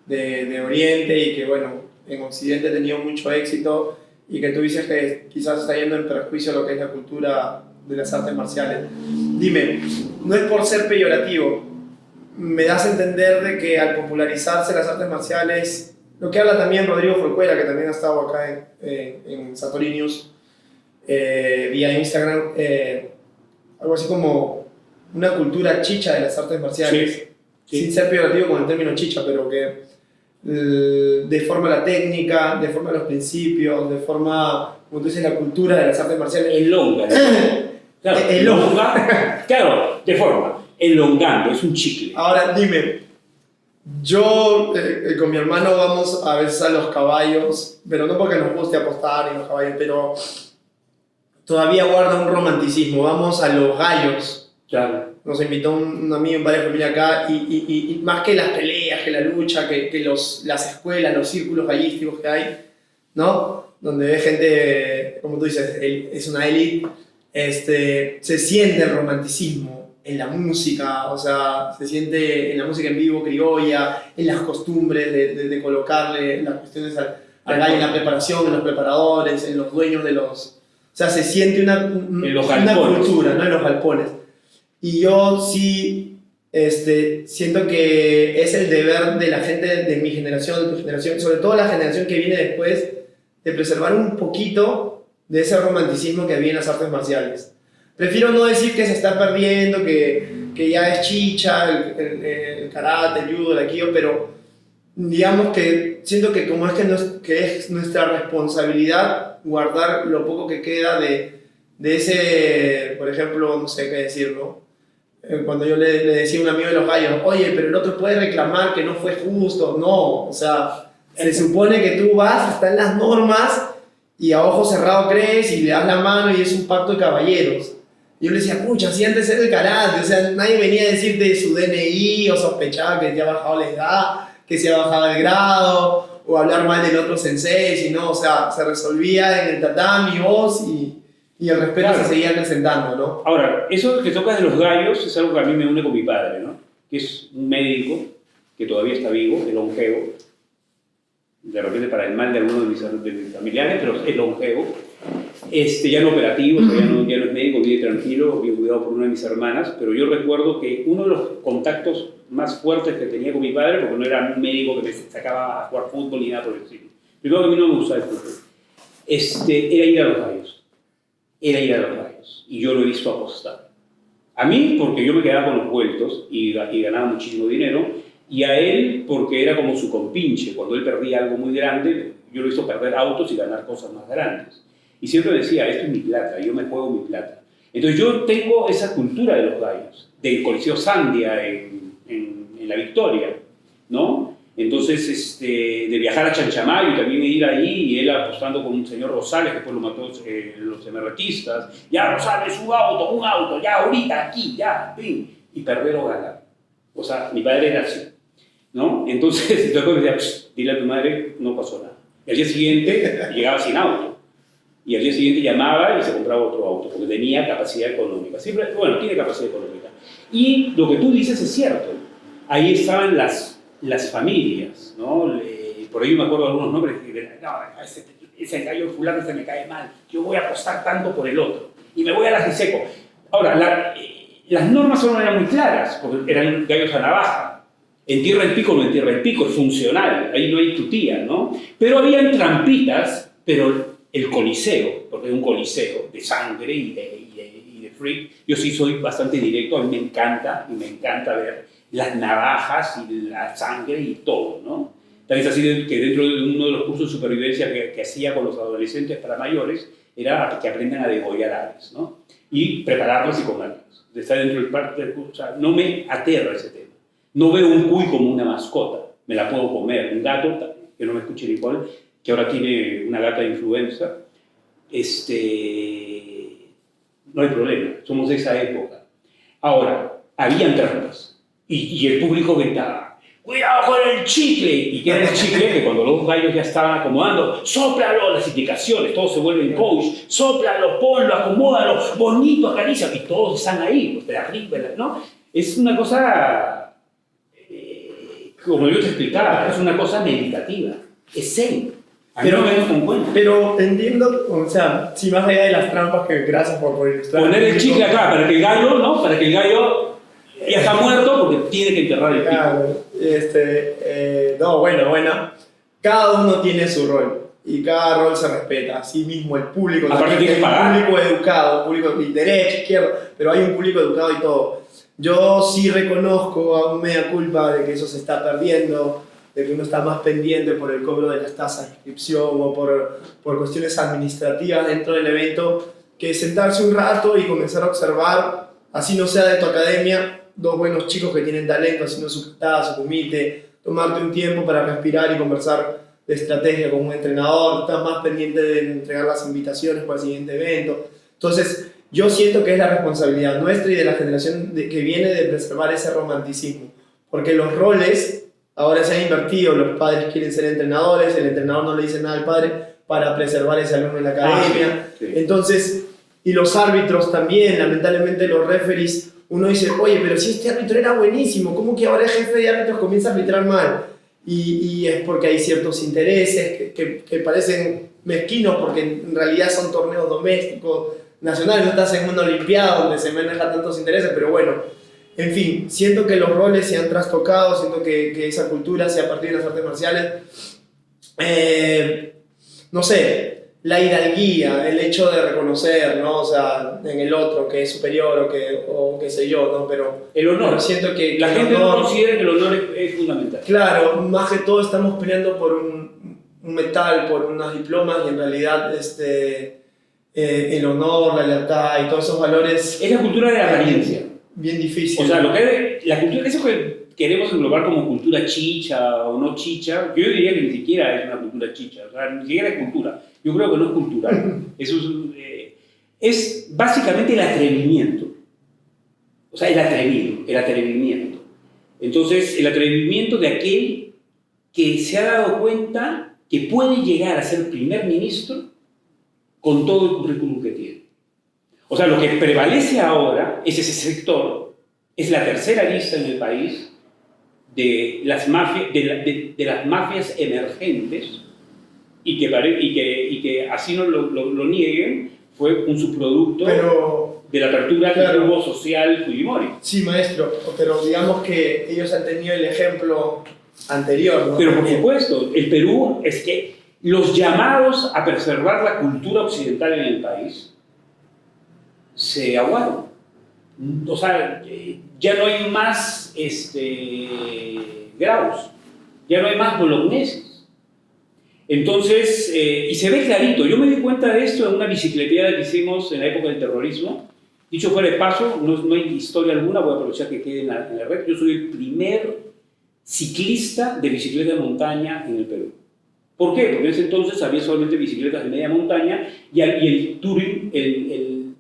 de Oriente y que, bueno, en Occidente ha tenido mucho éxito y que tú dices que quizás está yendo en perjuicio a lo que es la cultura de las artes marciales. Dime, no es por ser peyorativo, me das a entender de que al popularizarse las artes marciales, lo que habla también Rodrigo Folcuera, que también ha estado acá en Satori News, vía Instagram, algo así como una cultura chicha de las artes marciales, Sí, sí. sin ser peyorativo con el término chicha, pero que deforma la técnica, deforma los principios, deforma, como tú dices, la cultura de las artes marciales. Elonga. Claro, elonga. Claro, deforma. Elongando, es un chicle. Ahora dime, yo con mi hermano vamos a veces a los caballos, pero no porque nos guste apostar en los caballos, pero todavía guarda un romanticismo. Vamos a los gallos. Claro. Nos invitó un amigo, un padre de familia acá, y más que las peleas, que la lucha, que las escuelas, los círculos gallísticos que hay, ¿no? Donde ve gente, como tú dices, es una élite, se siente el romanticismo en la música, o sea, se siente en la música en vivo criolla, en las costumbres de colocarle las cuestiones al gallo, en la preparación, en los preparadores, en los dueños de los... O sea, se siente una cultura, ¿no? En los galpones. Y yo sí siento que es el deber de la gente de mi generación, de tu generación, sobre todo la generación que viene después, de preservar un poquito de ese romanticismo que había en las artes marciales. Prefiero no decir que se está perdiendo, que ya es chicha, el karate, el judo, el aikido, pero digamos que siento que como que es nuestra responsabilidad guardar lo poco que queda de ese, por ejemplo, no sé qué decirlo, cuando yo le decía a un amigo de los gallos, oye, pero el otro puede reclamar que no fue justo. No, o sea, se supone que tú vas, están las normas y a ojo cerrado crees y le das la mano y es un pacto de caballeros. Y yo le decía, pucha, si antes era el karate, o sea, nadie venía a decirte su DNI o sospechaba que te ha bajado la edad, que se ha bajado el grado o hablar mal del otro sensei, sino, o sea, se resolvía en el tatami, vos y el respeto, claro, se seguía acrecentando, ¿no? Ahora, eso que tocas de los gallos es algo que a mí me une con mi padre, ¿no? Que es un médico que todavía está vivo, el longevo, de repente para el mal de algunos de mis familiares, pero es longevo, ya no operativo, o sea, ya no es médico, vive tranquilo, bien cuidado por una de mis hermanas, pero yo recuerdo que uno de los contactos más fuertes que tenía con mi padre, porque no era un médico que me sacaba a jugar fútbol ni nada por el estilo, primero que a mí no me gustaba el fútbol, era ir a los gallos. Era ir a los gallos, y yo lo he visto apostar. A mí, porque yo me quedaba con los vueltos y ganaba muchísimo dinero, y a él, porque era como su compinche. Cuando él perdía algo muy grande, yo lo hizo perder autos y ganar cosas más grandes. Y siempre decía, esto es mi plata, yo me juego mi plata. Entonces yo tengo esa cultura de los gallos, del Coliseo Sandia en La Victoria, ¿no? Entonces, de viajar a Chanchamayo y también ir ahí, y él apostando con un señor Rosales, que después lo mató los MRTistas. Ya, Rosales, un auto, ya, ahorita, aquí, ya, fin. Y perder o ganar. O sea, mi padre era así, ¿no? Entonces, yo decía, dile a tu madre, no pasó nada. Y al día siguiente llegaba sin auto. Y al día siguiente llamaba y se compraba otro auto, porque tenía capacidad económica. Siempre, bueno, tiene capacidad económica. Y lo que tú dices es cierto. Ahí estaban las familias, ¿no? Por ahí me acuerdo de algunos nombres que no, ese gallo fulano se me cae mal, yo voy a apostar tanto por el otro, y me voy a la Giseco. Ahora, las normas no eran muy claras, porque eran gallos a navaja. Entierra el pico o no entierra el pico, es funcional, ahí no hay tutía, ¿no? Pero habían trampitas, pero el coliseo, porque es un coliseo de sangre y de freak, yo sí soy bastante directo, a mí me encanta ver las navajas y la sangre y todo, ¿no? También es así que dentro de uno de los cursos de supervivencia que hacía con los adolescentes para mayores era que aprendan a degollar aves, ¿no? Y prepararlas y comerlas. Estar dentro del parque del curso, o sea, no me aterra ese tema. No veo un cuy como una mascota, me la puedo comer. Un gato, que no me escuche Nicole, que ahora tiene una gata de influenza, no hay problema, somos de esa época. Ahora, habían trampas. Y el público gritaba, ¡cuidado con el chicle! ¿Y qué era el chicle? Que cuando los gallos ya estaban acomodando, ¡sóplalo! Las indicaciones, todos se vuelven coach, ¡sóplalo, ponlo, acomódalo, bonito, acaricia! Y todos están ahí, pues de arriba, ¿no? Es una cosa, como yo te explicaba, es una cosa meditativa, es zen. Pero entiendo, o sea, si más allá de las trampas, que gracias por ilustrar. Poner el chicle acá para que el gallo, ¿no? Para que el gallo ya está muerto porque tiene que enterrar el pico. Claro, no, bueno. Cada uno tiene su rol y cada rol se respeta. Así mismo el público. Aparte también, tiene que pagar. Un público educado, un público de derecha, izquierda, pero hay un público educado y todo. Yo sí reconozco a un mea culpa de que eso se está perdiendo, de que uno está más pendiente por el cobro de las tasas de inscripción o por cuestiones administrativas dentro del evento, que sentarse un rato y comenzar a observar, así no sea de tu academia, dos buenos chicos que tienen talento haciendo su kata, su kumite, tomarte un tiempo para respirar y conversar de estrategia con un entrenador, estás más pendiente de entregar las invitaciones para el siguiente evento. Entonces, yo siento que es la responsabilidad nuestra y de la generación que viene de preservar ese romanticismo, porque los roles ahora se han invertido, los padres quieren ser entrenadores, el entrenador no le dice nada al padre para preservar ese alumno en la academia. Sí. Entonces, y los árbitros también, lamentablemente los referees, uno dice, oye, pero si este árbitro era buenísimo, ¿cómo que ahora el jefe de árbitros comienza a arbitrar mal? Y es porque hay ciertos intereses que parecen mezquinos, porque en realidad son torneos domésticos, nacionales, no estás en una olimpiada donde se manejan tantos intereses, pero bueno, en fin, siento que los roles se han trastocado, siento que esa cultura sea a partir de las artes marciales, no sé, la hidalguía, el hecho de reconocer, ¿no? O sea, en el otro que es superior o qué sé yo, ¿no? Pero el honor. Pero siento que la gente no considera que el honor es fundamental. Claro, más que todo estamos peleando por un metal, por unos diplomas y en realidad el honor, la lealtad y todos esos valores... Es la cultura de la apariencia. Bien difícil. O sea, la cultura, eso que queremos englobar como cultura chicha o no chicha, yo diría que ni siquiera es una cultura chicha, o sea, ni siquiera es cultura. Yo creo que no es cultural. Eso es básicamente el atrevimiento. O sea, el atrevimiento. Entonces, el atrevimiento de aquel que se ha dado cuenta que puede llegar a ser primer ministro con todo el currículum que tiene. O sea, lo que prevalece ahora es ese sector, es la tercera lista en el país de las mafias emergentes y que así no lo nieguen, fue un subproducto de la apertura que tuvo social Fujimori. Sí, maestro, pero digamos que ellos han tenido el ejemplo anterior, ¿no? Pero por supuesto, el Perú es que los llamados a preservar la cultura occidental en el país se aguaron. O sea, ya no hay más graus, ya no hay más bologneses. Entonces, y se ve clarito. Yo me di cuenta de esto en una bicicleteada que hicimos en la época del terrorismo. Dicho fuera de paso, no hay historia alguna, voy a aprovechar que quede en la red. Yo soy el primer ciclista de bicicleta de montaña en el Perú. ¿Por qué? Porque en ese entonces había solamente bicicletas de media montaña y el Touring,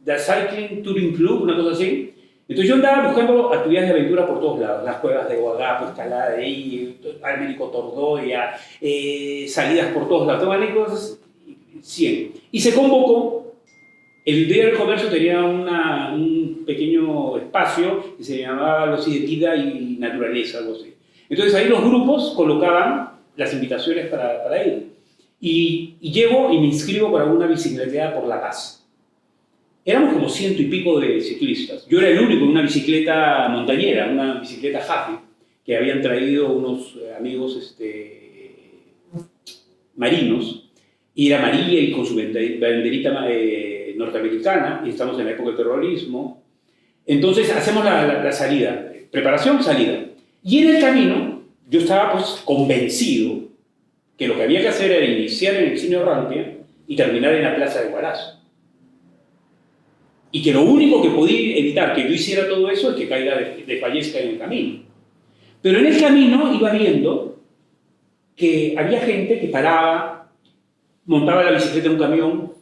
The Cycling Touring Club, una cosa así. Entonces yo andaba buscando actividades de aventura por todos lados, las cuevas de Huagapo, escalada de ahí, Américo Tordoya, salidas por todos lados, todas cosas, 100. Y se convocó, el Día del Comercio tenía un pequeño espacio que se llamaba algo así de vida y naturaleza, algo así. Entonces ahí los grupos colocaban las invitaciones para ir. Y llego y me inscribo para una bicicleteada por La Paz. Éramos como 100 y pico de ciclistas. Yo era el único en una bicicleta montañera, una bicicleta Happy, que habían traído unos amigos marinos, y era amarilla y con su banderita norteamericana, y estamos en la época del terrorismo. Entonces hacemos la salida, preparación, salida. Y en el camino yo estaba pues convencido que lo que había que hacer era iniciar en el Cine Orrantia y terminar en la Plaza de Huaraz. Y que lo único que podía evitar que yo hiciera todo eso es que caiga, fallezca en el camino. Pero en el camino iba viendo que había gente que paraba, montaba la bicicleta en un camión,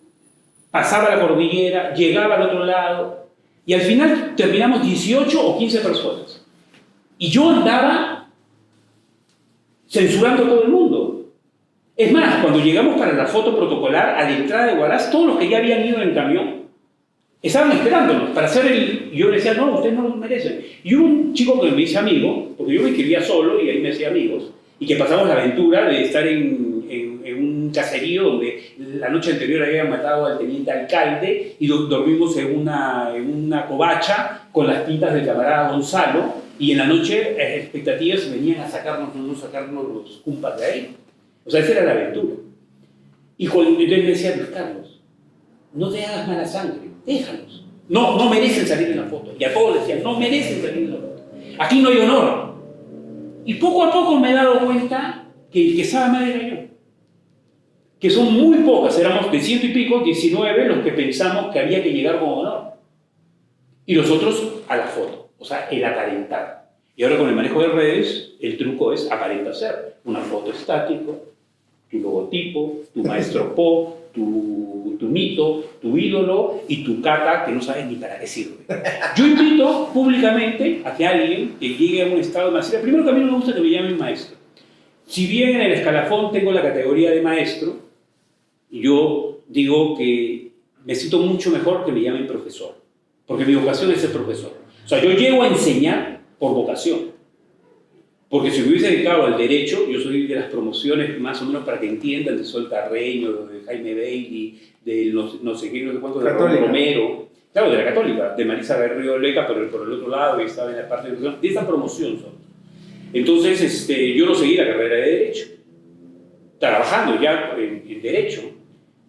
pasaba la cordillera, llegaba al otro lado, y al final terminamos 18 o 15 personas. Y yo andaba censurando a todo el mundo. Es más, cuando llegamos para la foto protocolar a la entrada de Huaraz, todos los que ya habían ido en el camión estaban esperándonos para hacer el... Y yo le decía, no, ustedes no lo merecen. Y un chico que me hice amigo, porque yo me inscribía solo y ahí me hacía amigos, y que pasamos la aventura de estar en un caserío donde la noche anterior habían matado al teniente alcalde y dormimos en una covacha con las pintas del camarada Gonzalo, y en la noche expectativas venían a sacarnos los cumpas de ahí. O sea, esa era la aventura. Y entonces me decía, Luis Carlos, no te hagas mala sangre, déjalos. No merecen salir en la foto. Y a todos les decían, no merecen salir en la foto. Aquí no hay honor. Y poco a poco me he dado cuenta que el que sabe más era yo. Que son muy pocas, éramos de 100 y pico, 19 los que pensamos que había que llegar con honor. Y los otros a la foto, o sea, el aparentar. Y ahora con el manejo de redes, el truco es aparenta ser. Una foto estático, tu logotipo, tu maestro Po, tu mito, tu ídolo y tu cata que no sabes ni para qué sirve. Yo invito públicamente a que alguien que llegue a un estado de maestría, primero que a mí no me gusta que me llamen maestro. Si bien en el escalafón tengo la categoría de maestro, yo digo que me siento mucho mejor que me llamen profesor, porque mi vocación es ser profesor. O sea, yo llego a enseñar por vocación. Porque si me hubiese dedicado al derecho, yo soy de las promociones, más o menos para que entiendan, de Sol Carreño, de Jaime Bailey, de no sé qué, no sé cuánto, de Raúl Romero, claro, de la Católica, de Marisa Berrío Leca, pero por el otro lado, y estaba en la parte de esta promoción son. Entonces, yo no seguí la carrera de derecho. Trabajando ya en derecho,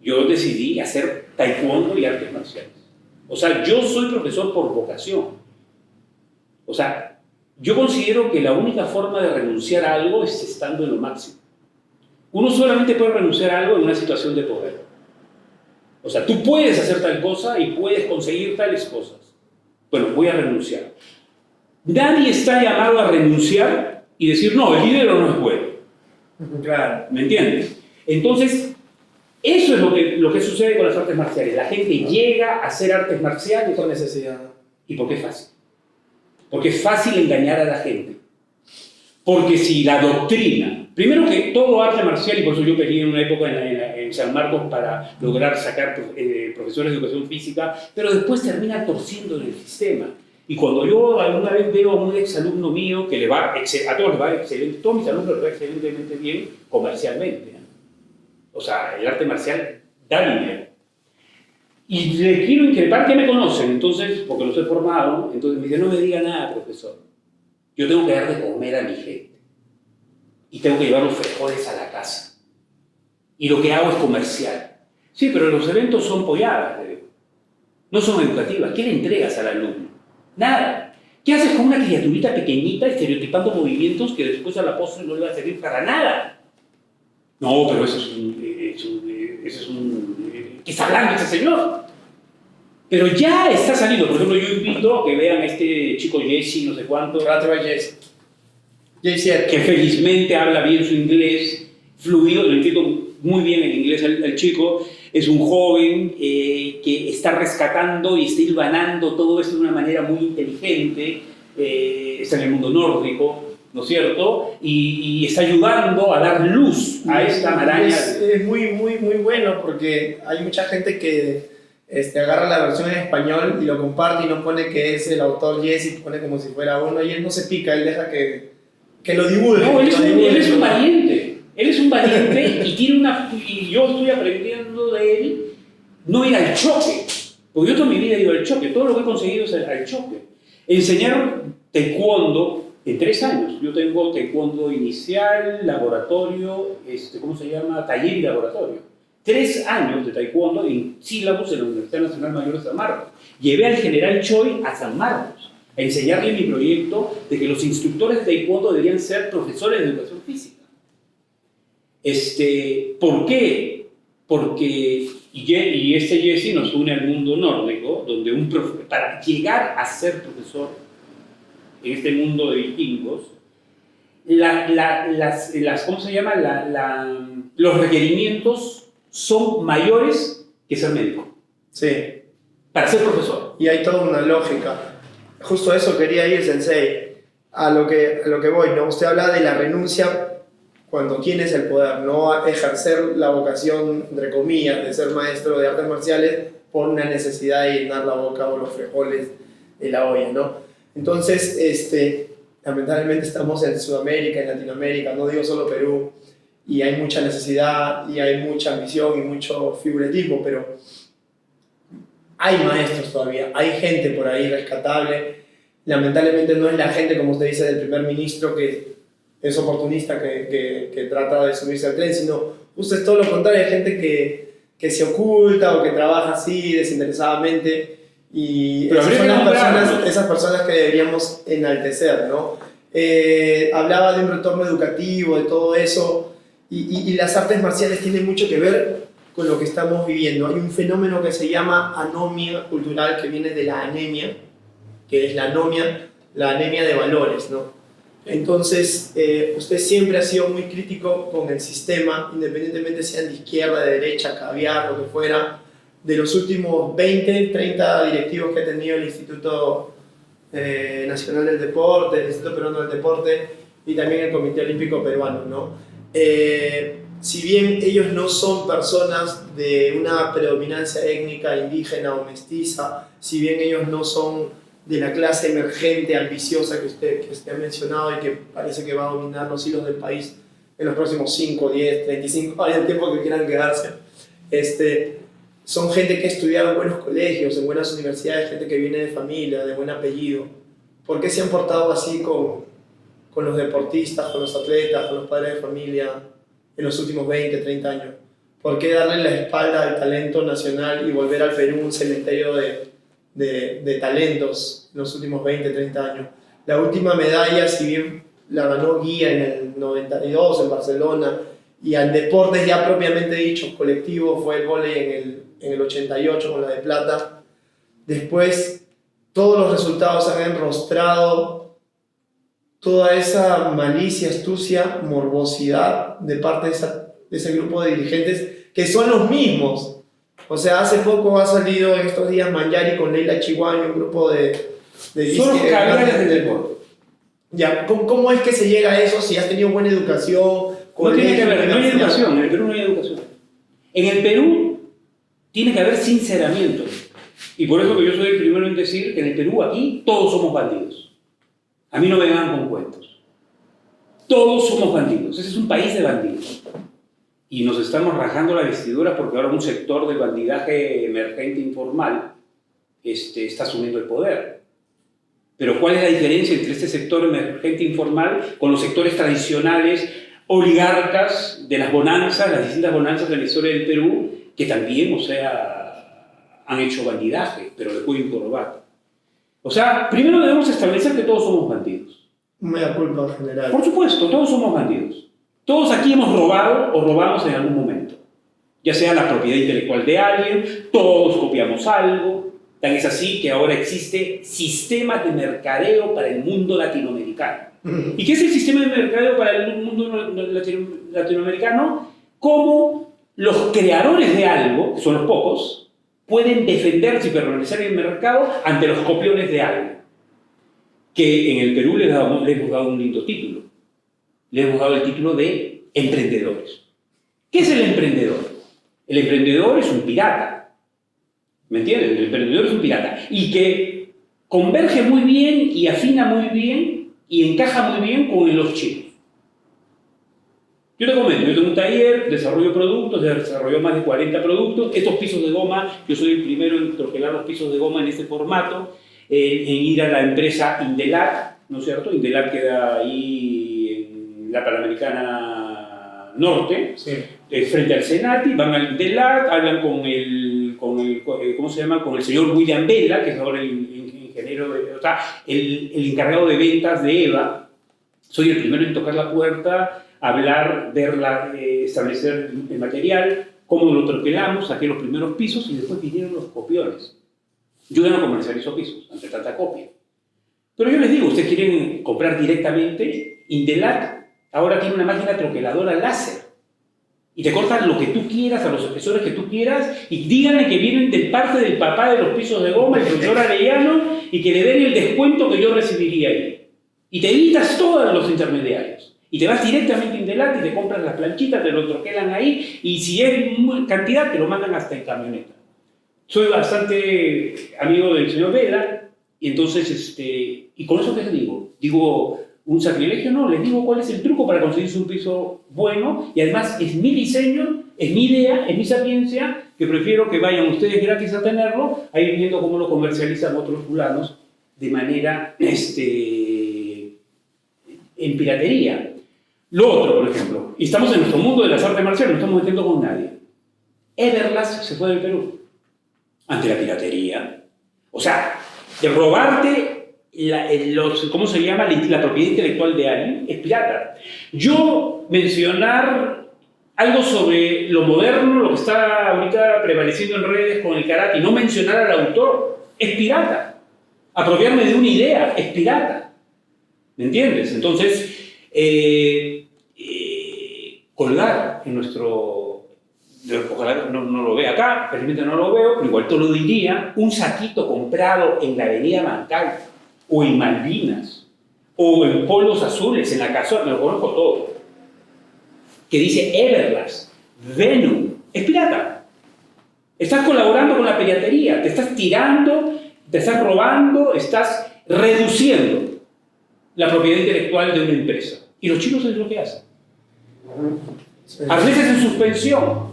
yo decidí hacer taekwondo y artes marciales. O sea, yo soy profesor por vocación. O sea, yo considero que la única forma de renunciar a algo es estando en lo máximo. Uno solamente puede renunciar a algo en una situación de poder. O sea, tú puedes hacer tal cosa y puedes conseguir tales cosas. Bueno, voy a renunciar. Nadie está llamado a renunciar y decir, no, el dinero no es bueno. Claro. ¿Me entiendes? Entonces, eso es lo que sucede con las artes marciales. La gente llega a hacer artes marciales Por necesidad. ¿Y por qué es fácil? Porque es fácil engañar a la gente. Porque si la doctrina, primero que todo arte marcial, y por eso yo peleé en una época en San Marcos para lograr sacar profesores de educación física, pero después termina torciendo en el sistema. Y cuando yo alguna vez veo a un exalumno mío que a todos les va excelente, todos mis alumnos les va excelentemente bien comercialmente, ¿no? O sea, el arte marcial da dinero. Y le quiero increpar que me conocen, entonces, porque los he formado, entonces me dicen, no me diga nada, profesor. Yo tengo que dar de comer a mi gente. Y tengo que llevar los frijoles a la casa. Y lo que hago es comercial. Sí, pero los eventos son polladas, no son educativas. ¿Qué le entregas al alumno? Nada. ¿Qué haces con una criaturita pequeñita estereotipando movimientos que después a la postre no le va a servir para nada? No, pero eso es ¿qué está hablando este señor? Pero ya está saliendo. Por ejemplo, yo invito a que vean a este chico Jesse, no sé cuánto, que felizmente habla bien su inglés, fluido, lo entiendo muy bien el inglés al chico. Es un joven que está rescatando y está hilvanando todo esto de una manera muy inteligente. Está en el mundo nórdico, ¿no es cierto? Y está ayudando a dar luz a esta maraña. Es muy bueno porque hay mucha gente que agarra la versión en español y lo comparte y no pone que es el autor Jesse, pone como si fuera uno y él no se pica, él deja que lo divulgue. No, él es un valiente. Él es un valiente y tiene y yo estoy aprendiendo de él no ir al choque, porque yo toda mi vida he ido al choque, todo lo que he conseguido es al choque. Enseñar taekwondo en 3 años. Yo tengo taekwondo inicial, laboratorio, ¿cómo se llama? Taller y laboratorio. 3 años de taekwondo en sílabus en la Universidad Nacional Mayor de San Marcos. Llevé al general Choi a San Marcos a enseñarle mi proyecto de que los instructores de taekwondo deberían ser profesores de educación física. ¿Por qué? Porque este Jesse nos une al mundo nórdico, donde para llegar a ser profesor en este mundo de vikingos, ¿cómo se llama? Los requerimientos son mayores que ser médico. Sí. Para ser profesor. Y hay toda una lógica. Justo eso quería ir, Sensei, a lo que voy, ¿no? Usted habla de la renuncia cuando tienes el poder, no ejercer la vocación, entre comillas, de ser maestro de artes marciales por una necesidad de llenar la boca o los frijoles de la olla, ¿no? Entonces, lamentablemente estamos en Sudamérica, en Latinoamérica, no digo solo Perú, y hay mucha necesidad, y hay mucha ambición, y mucho figuretismo, pero hay maestros todavía, hay gente por ahí rescatable. Lamentablemente no es la gente, como usted dice, del primer ministro que es oportunista, que trata de subirse al tren, sino justo es todo lo contrario, hay gente que se oculta o que trabaja así desinteresadamente, y esas personas que deberíamos enaltecer, ¿no? Hablaba de un retorno educativo, de todo eso, y las artes marciales tienen mucho que ver con lo que estamos viviendo. Hay un fenómeno que se llama anomia cultural, que viene de la anemia, que es la anemia de valores, ¿no? Entonces, usted siempre ha sido muy crítico con el sistema, independientemente sean de izquierda, de derecha, caviar, lo que fuera. De los últimos 20, 30 directivos que ha tenido el Instituto Nacional del Deporte, el Instituto Peruano del Deporte y también el Comité Olímpico Peruano, ¿no? Si bien ellos no son personas de una predominancia étnica indígena o mestiza, si bien ellos no son de la clase emergente, ambiciosa que usted ha mencionado y que parece que va a dominar los hilos del país en los próximos 5, 10, 35 años, el tiempo que quieran quedarse, son gente que ha estudiado en buenos colegios, en buenas universidades, gente que viene de familia, de buen apellido. ¿Por qué se han portado así con los deportistas, con los atletas, con los padres de familia en los últimos 20, 30 años? ¿Por qué darle la espalda al talento nacional y volver al Perú un cementerio de talentos en los últimos 20, 30 años? La última medalla, si bien la ganó Guía en el 92 en Barcelona, y al deporte ya propiamente dicho, colectivo, fue el vóley en el 88 con la de plata. Después, todos los resultados han enrostrado toda esa malicia, astucia, morbosidad de parte de ese grupo de dirigentes que son los mismos. O sea, hace poco ha salido en estos días Manyari con Leila Chihuahua, un grupo de son los caviares del deporte. Ya, ¿cómo es que se llega a eso si has tenido buena educación? No tiene que ver, no hay educación, en el Perú no hay educación. En el Perú tiene que haber sinceramiento. Y por eso que yo soy el primero en decir que en el Perú aquí todos somos bandidos. A mí no me vengan con cuentos. Todos somos bandidos. Ese es un país de bandidos. Y nos estamos rajando la vestidura porque ahora un sector del bandidaje emergente informal está asumiendo el poder. Pero ¿cuál es la diferencia entre este sector emergente informal con los sectores tradicionales, oligarcas de las bonanzas, las distintas bonanzas de la historia del Perú, que también, o sea, han hecho bandidaje, pero de cuello y corbata? O sea, primero debemos establecer que todos somos bandidos. Mea culpa general. Por supuesto, todos somos bandidos. Todos aquí hemos robado o robamos en algún momento. Ya sea la propiedad intelectual de alguien, todos copiamos algo. Tan es así que ahora existe sistemas de mercadeo para el mundo latinoamericano. ¿Y qué es el sistema de mercadeo para el mundo latinoamericano? Cómo los creadores de algo, que son los pocos, pueden defenderse y permanecer en el mercado ante los copiones de algo. Que en el Perú les hemos dado un lindo título. Le hemos dado el título de emprendedores. ¿Qué es el emprendedor? El emprendedor es un pirata. ¿Me entienden? El emprendedor es un pirata. Y que converge muy bien y afina muy bien y encaja muy bien con los chinos. Yo te comento, yo tengo un taller, desarrollo productos, desarrollo más de 40 productos. Estos pisos de goma, yo soy el primero en troquelar los pisos de goma en este formato, en ir a la empresa Indelat, ¿no es cierto? Indelat queda ahí en la Panamericana Norte, sí. Frente al Senati, van al Indelat, hablan con el ¿cómo se llama? Con el señor William Vela, que es ahora el ingeniero, o sea, el encargado de ventas de EVA. Soy el primero en tocar la puerta, hablar, verla, establecer el material, cómo lo troquelamos, saqué los primeros pisos y después vinieron los copiones. Yo ya no comercializo pisos ante tanta copia. Pero yo les digo, ustedes quieren comprar directamente, Indelat ahora tiene una máquina troqueladora láser. Y te cortan lo que tú quieras, a los espesores que tú quieras, y díganle que vienen de parte del papá de los pisos de goma, el profesor Arellano, y que le den el descuento que yo recibiría ahí. Y te evitas todos los intermediarios. Y te vas directamente a Indelat y te compras las planchitas, te lo troquelan ahí, y si es cantidad, te lo mandan hasta en camioneta. Soy bastante amigo del señor Vela, y entonces, ¿y con eso qué les digo? Digo, ¿un sacrilegio? No, les digo cuál es el truco para conseguirse un piso bueno, y además es mi diseño, es mi idea, es mi sapiencia, que prefiero que vayan ustedes gratis a tenerlo, a ir viendo cómo lo comercializan otros fulanos de manera, en piratería. Lo otro, por ejemplo, y estamos en nuestro mundo de las artes marciales, no estamos metiendo con nadie. Everlast se fue del Perú ante la piratería. O sea, de robarte ¿cómo se llama? La propiedad intelectual de alguien es pirata. Yo mencionar algo sobre lo moderno, lo que está ahorita prevaleciendo en redes con el karate, y no mencionar al autor, es pirata. Apropiarme de una idea es pirata. ¿Me entiendes? Entonces, colgar en nuestro... Ojalá no lo vea acá, felizmente no lo veo, pero igual te lo diría, un saquito comprado en la avenida Mancay, o en Malvinas, o en Polos Azules, en la Cazuela, me lo conozco todo, que dice Everlast, Venom, es pirata. Estás colaborando con la piratería, te estás tirando, te estás robando, estás reduciendo la propiedad intelectual de una empresa. Y los chinos es lo que hacen. Sí. A veces en suspensión,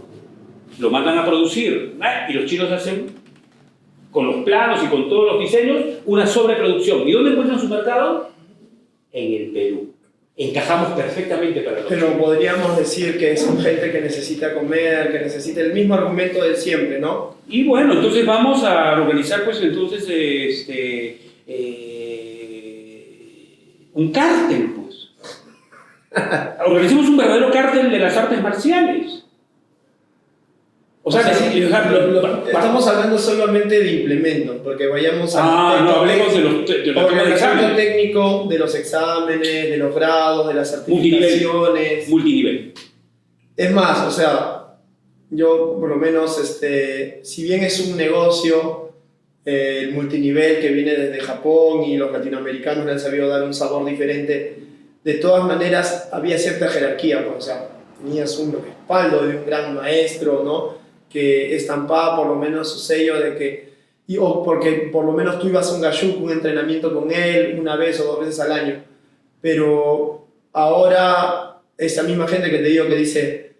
lo mandan a producir, y los chinos hacen, con los planos y con todos los diseños, una sobreproducción. ¿Y dónde encuentran su mercado? En el Perú. Encajamos perfectamente para los Pero chinos. podríamos decir que son gente que necesita comer, que necesita el mismo argumento de siempre, ¿no? Y bueno, entonces vamos a organizar, pues, entonces, un cártel, pues. Organicemos un verdadero cártel de las artes marciales. O sea, estamos hablando solamente de implementos, porque vayamos a... no hablemos de los exámenes técnico, de los exámenes, de los grados, de las certificaciones. Multinivel. Es más, o sea, yo por lo menos, si bien es un negocio, el multinivel que viene desde Japón y los latinoamericanos le han sabido dar un sabor diferente, de todas maneras había cierta jerarquía, pues, o sea, tenías un respaldo de un gran maestro, ¿no? Que estampaba por lo menos su sello de que, o porque por lo menos tú ibas a un gashuk, un entrenamiento con él una vez o 2 veces al año. Pero ahora esa misma gente que te digo que dice,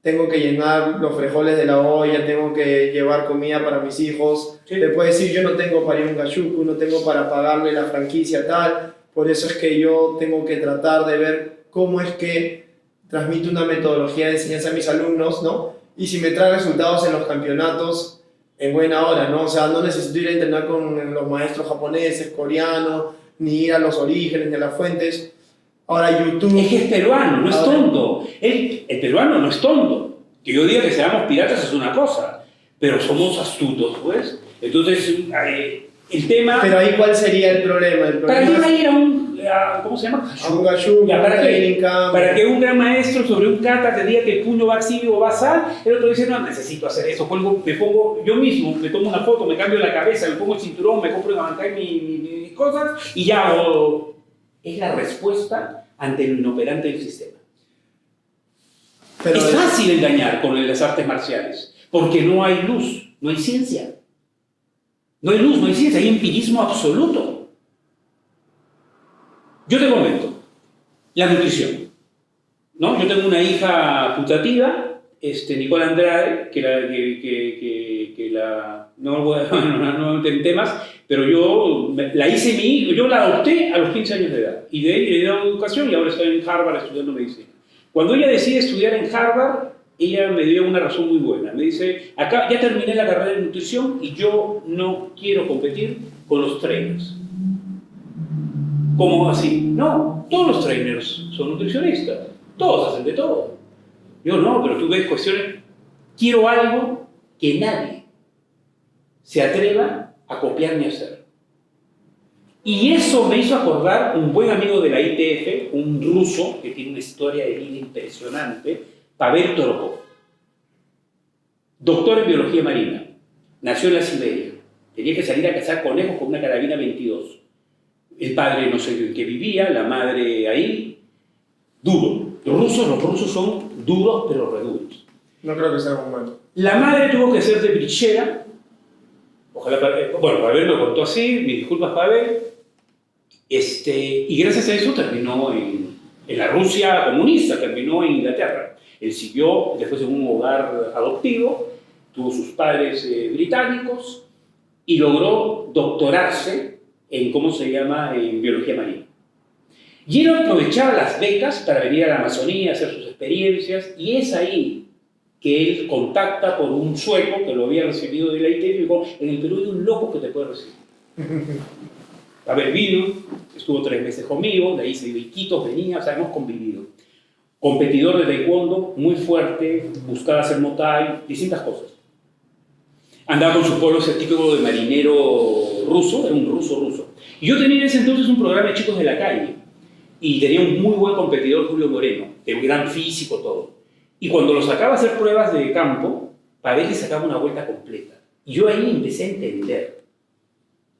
tengo que llenar los frijoles de la olla, tengo que llevar comida para mis hijos, sí. Te puede decir, yo no tengo para ir a un gashuk, no tengo para pagarle la franquicia tal, por eso es que yo tengo que tratar de ver cómo es que transmito una metodología de enseñanza a mis alumnos, ¿no? Y si me trae resultados en los campeonatos, en buena hora, ¿no? O sea, no necesito ir a entrenar con los maestros japoneses, coreanos, ni ir a los orígenes, ni a las fuentes. Ahora YouTube... Es que es peruano, no es tonto. El peruano no es tonto. Que yo diga que seamos piratas es una cosa, pero somos astutos, pues. Entonces, el tema... Pero ahí, ¿cuál sería el problema? ¿Para qué va a ir a un... ¿cómo se llama? A un gallú, Ya, ¿para qué? camp. Para que un gran maestro sobre un kata te diga que el puño va así o va así, el otro dice, no, necesito hacer eso, me pongo yo mismo, me tomo una foto, me cambio la cabeza, me pongo el cinturón, me compro en Abancay mis cosas y ya hago... Es la respuesta ante lo inoperante del sistema. Pero es fácil engañar con las artes marciales, porque no hay luz, no hay ciencia. No hay luz, no hay ciencia, hay empirismo absoluto. Yo te comento, la nutrición, ¿no? Yo tengo una hija putativa, Nicole Andrade, no voy a meter en temas, pero yo la adopté a los 15 años de edad, y de ahí le he dado educación y ahora está en Harvard estudiando medicina. Cuando ella decide estudiar en Harvard, ella me dio una razón muy buena. Me dice, acá ya terminé la carrera de nutrición y yo no quiero competir con los trainers. ¿Cómo así? No, todos los trainers son nutricionistas, todos hacen de todo. Yo no, pero tú ves cuestiones, quiero algo que nadie se atreva a copiar ni a hacer. Y eso me hizo acordar un buen amigo de la ITF, un ruso que tiene una historia de vida impresionante, Pavel Torokov. Doctor en biología marina, nació en la Siberia, tenía que salir a cazar conejos con una carabina 22. El padre no sé en qué vivía, la madre ahí, duro. Los rusos son duros pero reduros. no creo que sea muy bueno. La madre tuvo que ser de brichera, ojalá, bueno, Pavel lo contó así, mis disculpas Pavel, y gracias a eso terminó en la Rusia comunista, terminó en Inglaterra. Él siguió después en un hogar adoptivo, tuvo sus padres británicos y logró doctorarse en, en biología marina. Y él aprovechaba las becas para venir a la Amazonía, hacer sus experiencias, y es ahí que él contacta por un sueco que lo había recibido de la ITF y dijo, en el Perú hay un loco que te puede recibir. A ver, vino, estuvo 3 meses conmigo, de ahí se dio Iquitos, venía, o sea, hemos convivido. Competidor de taekwondo, muy fuerte, buscaba hacer Muay Thai, distintas cosas. Andaba con su polo ese típico de marinero ruso, era un ruso. Y yo tenía en ese entonces un programa de chicos de la calle, y tenía un muy buen competidor, Julio Moreno, de un gran físico, todo. Y cuando lo sacaba a hacer pruebas de campo, para ver que sacaba una vuelta completa. Y yo ahí empecé a entender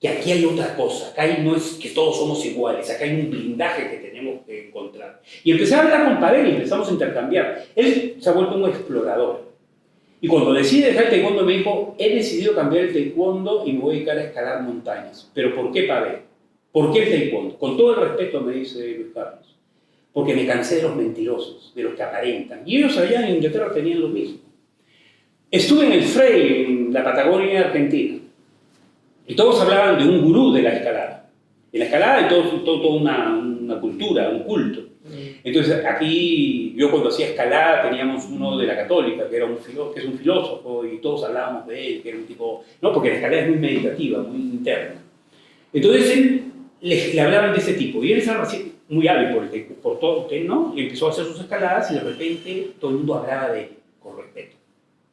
que aquí hay otra cosa, acá no es que todos somos iguales, acá hay un blindaje que tenemos que encontrar. Y empecé a hablar con Pavel y empezamos a intercambiar. Él se ha vuelto un explorador. Y cuando decide dejar el taekwondo me dijo, he decidido cambiar el taekwondo y me voy a dedicar a escalar montañas. ¿Pero por qué Pavel? ¿Por qué el taekwondo? Con todo el respeto me dice Luis Carlos. Porque me cansé de los mentirosos, de los que aparentan. Y ellos allá en Inglaterra tenían lo mismo. Estuve en el Frey, en la Patagonia Argentina. Y todos hablaban de un gurú de la escalada. En la escalada hay toda una cultura, un culto. Entonces aquí, yo cuando hacía escalada teníamos uno de la Católica, que es un filósofo, y todos hablábamos de él, que era un tipo... No, porque la escalada es muy meditativa, muy interna. Entonces él le hablaban de ese tipo, y él estaba así, muy hábil por todo, ¿no? Y empezó a hacer sus escaladas y de repente todo el mundo hablaba de él con respeto.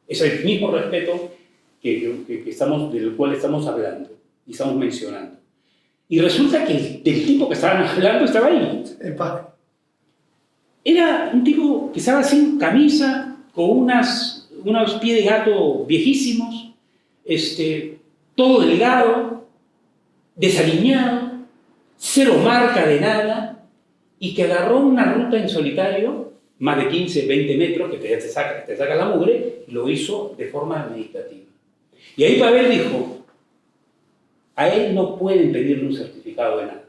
Es el mismo respeto del cual estamos hablando y estamos mencionando. Y resulta que del tipo que estaban hablando estaba ahí. Era un tipo que estaba sin camisa, con unos pies de gato viejísimos, todo delgado, desaliñado, cero marca de nada, y que agarró una ruta en solitario, más de 15, 20 metros, que te saca la mugre, y lo hizo de forma meditativa. Y ahí Pavel dijo, a él no pueden pedirle un certificado de nada.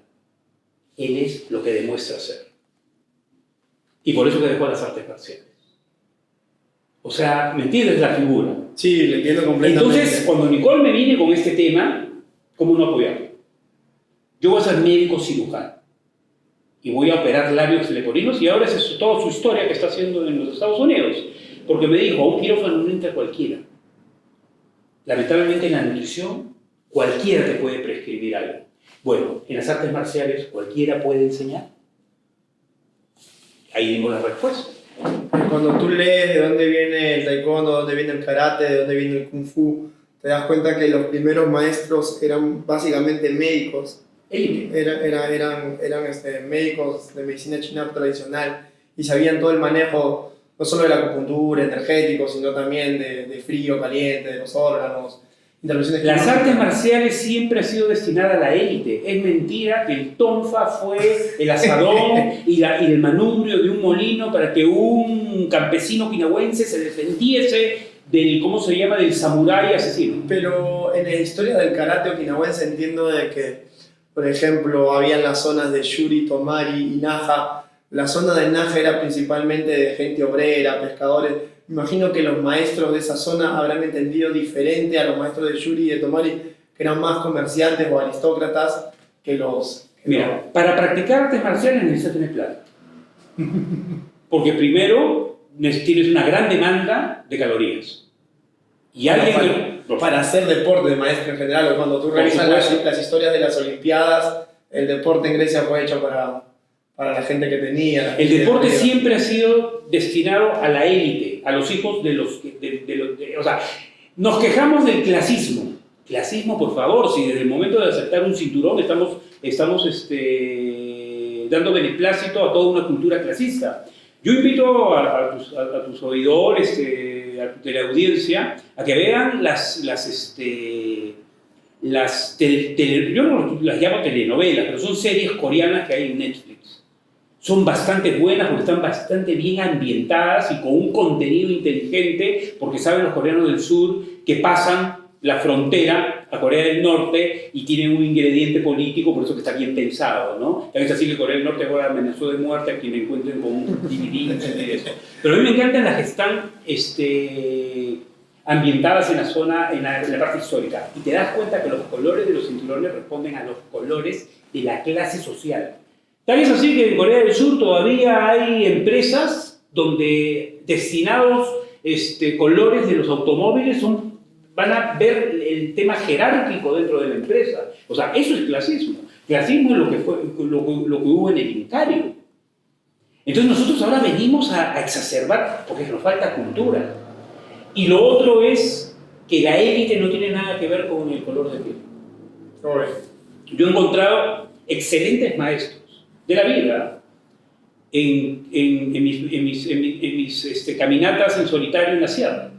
Él es lo que demuestra ser. Y por eso que dejó las artes marciales. O sea, ¿me entiendes la figura? Sí, le entiendo completamente. Entonces, cuando Nicole me viene con este tema, ¿cómo no apoyarlo? Yo voy a ser médico cirujano y voy a operar labios leporinos, y ahora esa es toda su historia que está haciendo en los Estados Unidos, porque me dijo, a un quirófano no entra cualquiera. Lamentablemente en la nutrición cualquiera te puede prescribir algo. Bueno, en las artes marciales cualquiera puede enseñar. Ahí dimos la respuesta. Cuando tú lees de dónde viene el taekwondo, de dónde viene el karate, de dónde viene el kung fu, te das cuenta que los primeros maestros eran básicamente médicos. Élite. Eran médicos de medicina china tradicional y sabían todo el manejo, no solo de la acupuntura, energético, sino también de frío, caliente, de los órganos, intervenciones Las quirúrgicas. artes marciales siempre han sido destinadas a la élite. Es mentira que el tonfa fue el asadón y el manubrio de un molino para que un campesino quinagüense se defendiese del, ¿cómo se llama?, del samurái asesino. Pero en la historia del karate okinawense entiendo de que, por ejemplo, habían las zonas de Yuri, Tomari y Naha. La zona de Naha era principalmente de gente obrera, pescadores. Me imagino que los maestros de esa zona habrán entendido diferente a los maestros de Yuri y de Tomari, que eran más comerciantes o aristócratas que los... Mira, para practicar artes marciales necesitas tener plata. Porque primero tienes una gran demanda de calorías. Y alguien para hacer deporte, maestro en general, o cuando tú revisas las historias de las Olimpiadas, el deporte en Grecia fue hecho para la gente que tenía. El deporte siempre ha sido destinado a la élite, a los hijos de los... o sea, nos quejamos del clasismo. Clasismo, por favor, si desde el momento de aceptar un cinturón estamos dando beneplácito a toda una cultura clasista. Yo invito a tus oidores, de la audiencia, a que vean yo no las llamo telenovelas, pero son series coreanas que hay en Netflix. Son bastante buenas porque están bastante bien ambientadas y con un contenido inteligente, porque saben los coreanos del sur que pasan la frontera a Corea del Norte y tienen un ingrediente político, por eso que está bien pensado, ¿no? Es así que Corea del Norte ahora amenazó de muerte a quien encuentren con un DVD y eso. Pero a mí me encantan las que están ambientadas en la zona, en la parte histórica. Y te das cuenta que los colores de los cinturones responden a los colores de la clase social. Tal es así que en Corea del Sur todavía hay empresas donde destinados colores de los automóviles van a ver el tema jerárquico dentro de la empresa. O sea, eso es clasismo. Clasismo es lo que hubo en el Imperio. Entonces nosotros ahora venimos a exacerbar porque nos falta cultura. Y lo otro es que la élite no tiene nada que ver con el color de piel. Yo he encontrado excelentes maestros de la vida en mis caminatas en solitario en la sierra.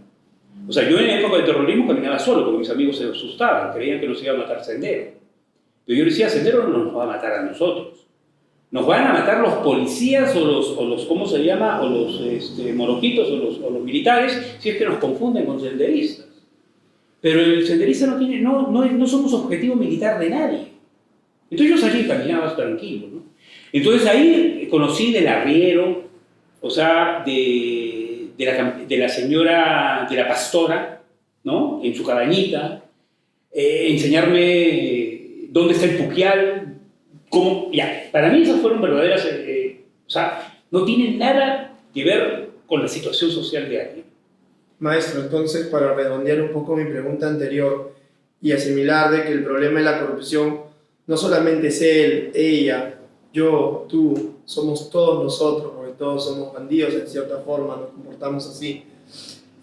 O sea, yo en la época del terrorismo caminaba solo porque mis amigos se asustaban, creían que nos iba a matar Sendero. Pero yo decía, Sendero no nos va a matar a nosotros. Nos van a matar los policías o los ¿cómo se llama? O los moroquitos o los militares si es que nos confunden con senderistas. Pero el senderista no somos objetivo militar de nadie. Entonces yo salí y caminaba tranquilo, ¿no? Entonces ahí conocí del arriero, o sea, de la señora, de la pastora, ¿no? En su cabañita, enseñarme dónde está el puquial, cómo, ya, para mí esas fueron verdaderas, o sea, no tienen nada que ver con la situación social de alguien. Maestro, entonces, para redondear un poco mi pregunta anterior y asimilar de que el problema de la corrupción no solamente es él, ella, yo, tú, somos todos nosotros, porque todos somos bandidos en cierta forma, nos comportamos así.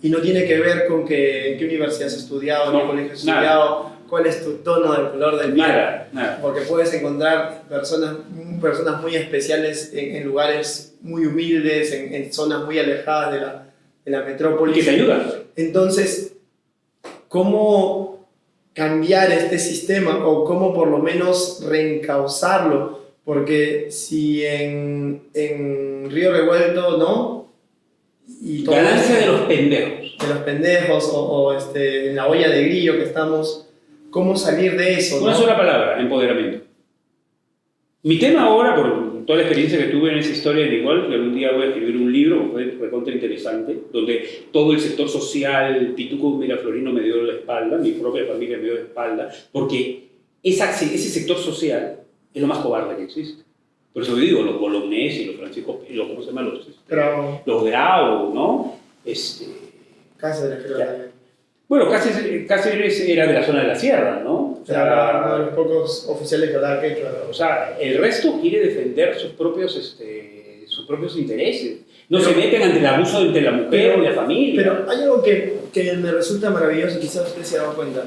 Y no tiene que ver con en qué universidad has estudiado, en qué colegio has estudiado, cuál es tu tono del color del piel. Nada. Porque puedes encontrar personas muy especiales en lugares muy humildes, en zonas muy alejadas de la metrópoli. Y que te ayudan. Entonces, ¿cómo cambiar este sistema o cómo por lo menos reencauzarlo? Porque si en Río Revuelto, ¿no? Y Ganancia de los pendejos. De los pendejos o en la olla de grillo que estamos, ¿cómo salir de eso? Una sola palabra, empoderamiento. Mi tema ahora, por toda la experiencia que tuve en esa historia de igual, que algún día voy a escribir un libro, fue recontra interesante, donde todo el sector social, Pituco Miraflorino me dio la espalda, mi propia familia me dio la espalda, porque ese sector social es lo más cobarde que existe. Por eso yo digo, los Bolognesi, los Francisco, ¿cómo se llaman? Los Grau, ¿no? Cáceres, creo. Bueno, Cáceres era de la zona de la sierra, ¿no? O Era uno de sea, los pocos oficiales que hablaba quechua, ¿no? o sea, el resto quiere defender sus propios intereses. No se meten ante el abuso entre la mujer y la familia. Pero hay algo que me resulta maravilloso, quizás usted se ha dado cuenta.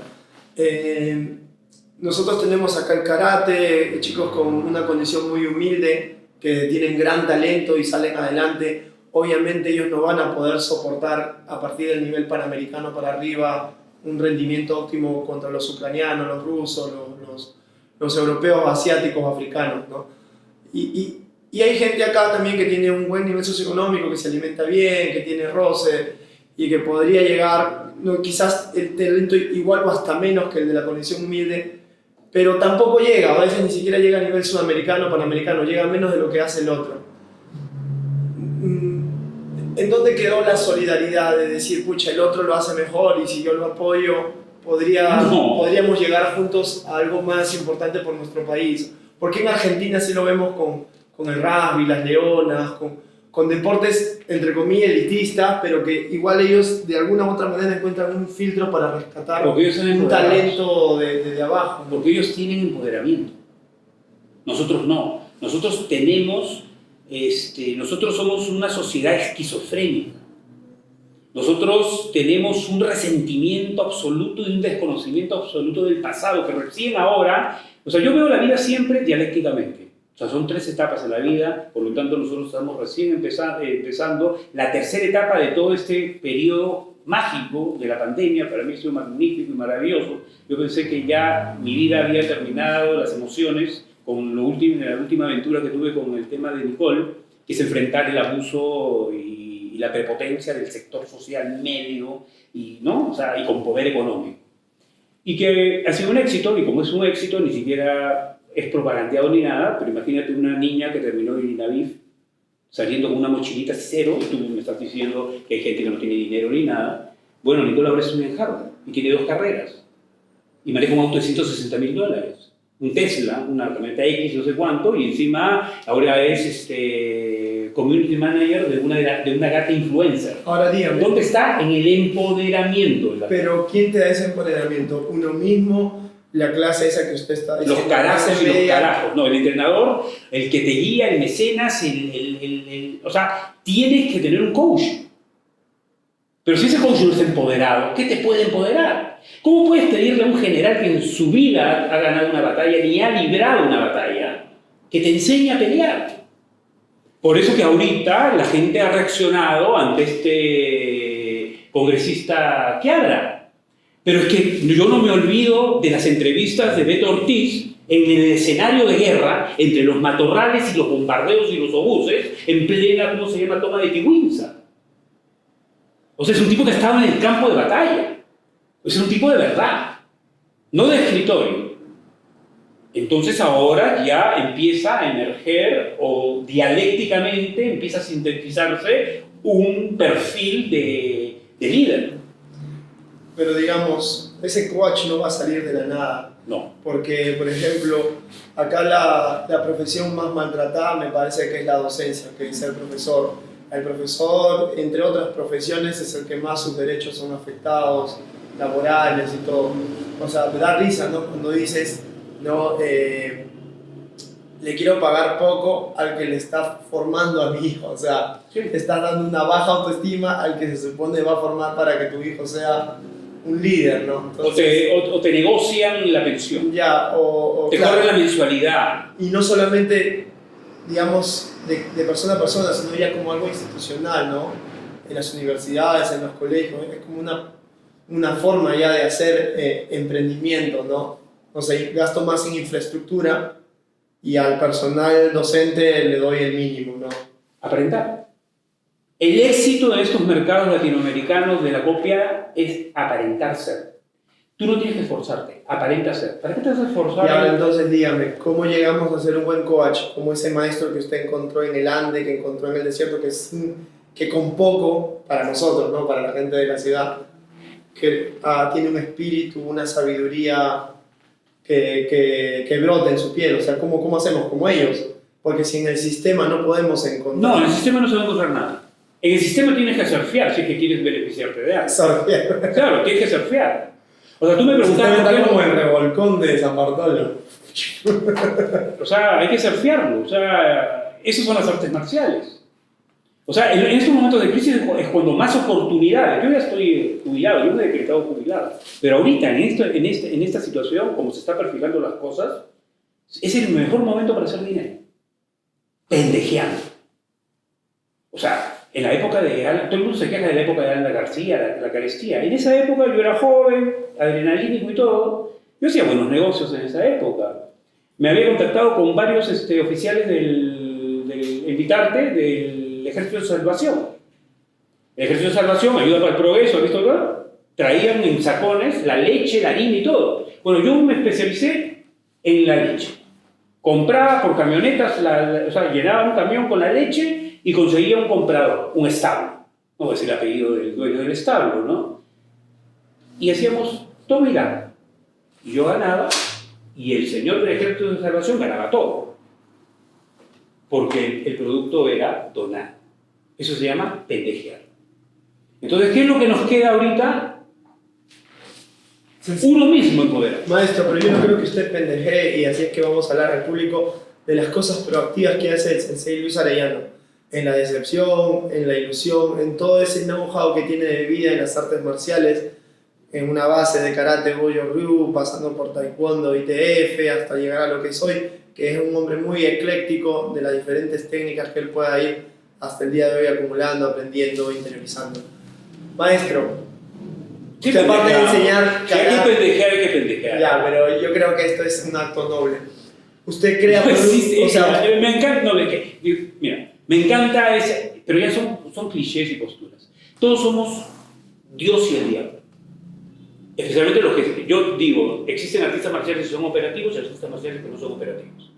Nosotros tenemos acá el karate, chicos con una condición muy humilde, que tienen gran talento y salen adelante. Obviamente ellos no van a poder soportar a partir del nivel panamericano para arriba un rendimiento óptimo contra los ucranianos, los rusos, los europeos, asiáticos, africanos, ¿no? Y hay gente acá también que tiene un buen nivel socioeconómico, que se alimenta bien, que tiene roce y que podría llegar, no, quizás el talento igual o hasta menos que el de la condición humilde, pero tampoco llega, a veces ni siquiera llega a nivel sudamericano, panamericano, llega menos de lo que hace el otro. ¿En dónde quedó la solidaridad de decir, pucha, el otro lo hace mejor y si yo lo apoyo, podríamos llegar juntos a algo más importante por nuestro país? Porque en Argentina sí lo vemos con el rugby, las leonas, con deportes, entre comillas, elitistas, pero que igual ellos de alguna u otra manera encuentran un filtro para rescatar un talento de abajo. Porque ellos tienen empoderamiento. Nosotros no. Nosotros tenemos... nosotros somos una sociedad esquizofrénica. Nosotros tenemos un resentimiento absoluto y un desconocimiento absoluto del pasado, que recién ahora, o sea, yo veo la vida siempre dialécticamente. O sea, son 3 etapas en la vida, por lo tanto nosotros estamos recién empezando la tercera etapa de todo este periodo mágico de la pandemia. Para mí ha sido magnífico y maravilloso. Yo pensé que ya mi vida había terminado, las emociones, con la última aventura que tuve con el tema de Nicole, que es enfrentar el abuso y la prepotencia del sector social medio, ¿no? O sea, y con poder económico. Y que ha sido un éxito, y como es un éxito, ni siquiera es propagandeado ni nada, pero imagínate una niña que terminó en INAVIF saliendo con una mochilita cero, y tú me estás diciendo que hay gente que no tiene dinero ni nada. Bueno, Nicole ahora estudia en Harvard y tiene 2 carreras y maneja un auto de $160,000. Un Tesla, una camioneta X, no sé cuánto, y encima ahora es community manager de una gata influencer. Ahora dígame. ¿Dónde está? En el empoderamiento. Pero ¿quién te da ese empoderamiento? ¿Uno mismo? ¿La clase esa que usted está diciendo? Los carajos y los carajos. No, el entrenador, el que te guía, el mecenas, o sea, tienes que tener un coach. Pero si ese coach no está empoderado, ¿qué te puede empoderar? ¿Cómo puedes pedirle a un general que en su vida ha ganado una batalla ni ha librado una batalla que te enseñe a pelear? Por eso que ahorita la gente ha reaccionado ante este congresista que habla. Pero es que yo no me olvido de las entrevistas de Beto Ortiz en el escenario de guerra entre los matorrales y los bombardeos y los obuses en plena, ¿cómo se llama?, toma de Tiwinsa. O sea, es un tipo que estaba en el campo de batalla. Es un tipo de verdad, no de escritorio. Entonces ahora ya empieza a emerger, o dialécticamente empieza a sintetizarse un perfil de líder. Pero digamos, ese coach no va a salir de la nada. No. Porque, por ejemplo, acá la profesión más maltratada me parece que es la docencia, que es el profesor. El profesor, entre otras profesiones, es el que más sus derechos son afectados, laborales y todo. O sea, me da risa, ¿no? Cuando dices, no, le quiero pagar poco al que le está formando a mi hijo. O sea, sí, te estás dando una baja autoestima al que se supone va a formar para que tu hijo sea un líder, ¿no? Entonces, o te negocian la pensión. Ya, te claro, corren la mensualidad. Y no solamente, digamos, de persona a persona, sino ya como algo institucional, ¿no? En las universidades, en los colegios, es como una forma ya de hacer emprendimiento, ¿no? O sea, gasto más en infraestructura y al personal docente le doy el mínimo, ¿no? Aparentar. El éxito de estos mercados latinoamericanos de la copia es aparentar ser. Tú no tienes que esforzarte, aparenta ser. ¿Para qué te vas a esforzar? Y ahora entonces dígame, ¿cómo llegamos a ser un buen coach? Como ese maestro que usted encontró en el Ande, que encontró en el desierto, que con poco, para nosotros, ¿no? Para la gente de la ciudad, que tiene un espíritu, una sabiduría que brota en su piel. O sea, ¿cómo hacemos como ellos? Porque si en el sistema no podemos encontrar... No, en el sistema no se va a encontrar nada. En el sistema tienes que surfear si es que quieres beneficiarte de algo. Surfear. Claro, tienes que surfear. O sea, tú me Se preguntabas por está qué como no. el revolcón de San Bartolo. O sea, hay que surfearlo. O sea, esas son las artes marciales. O sea, en estos momentos de crisis es cuando más oportunidades. Yo ya estoy jubilado, yo me he decretado jubilado. Pero ahorita, en esta situación, como se está perfilando las cosas, es el mejor momento para hacer dinero. Pendejeando. O sea, en la época de Alan, todo el mundo se queja de la época de Alan García, la carestía. En esa época yo era joven, adrenalínico y todo. Yo hacía buenos negocios en esa época. Me había contactado con varios oficiales en Vitarte del Ejército de Salvación. El Ejército de Salvación, ayuda para el progreso, ¿visto? ¿Verdad? Traían en sacones la leche, la harina y todo. Bueno, yo me especialicé en la leche. Compraba por camionetas, o sea, llenaba un camión con la leche y conseguía un comprador, un establo. No voy a decir el apellido del dueño del establo, ¿no? Y hacíamos todo y daba. Y yo ganaba, y el señor del Ejército de Salvación ganaba todo. Porque el producto era donado. Eso se llama pendejear. Entonces, ¿qué es lo que nos queda ahorita? Uno mismo empoderar. Maestro, pero yo no creo que usted pendejee, y así es que vamos a hablar al público de las cosas proactivas que hace el sensei Luis Arellano. En la decepción, en la ilusión, en todo ese know-how que tiene de vida en las artes marciales, en una base de karate Gojo Ryu, pasando por taekwondo, ITF, hasta llegar a lo que soy, que es un hombre muy ecléctico de las diferentes técnicas que él pueda ir hasta el día de hoy acumulando, aprendiendo, interiorizando. Maestro, Sí, usted aparte de enseñar si hay que pendejear, hay que pendejear. ya, pero yo creo que esto es un acto noble. Usted crea No productos, existe, o sea, me encanta, no, mira, me encanta ese, pero ya son clichés y posturas. Todos somos Dios y el diablo. Especialmente los que, yo digo, existen artistas marciales que son operativos y artistas marciales que no son operativos.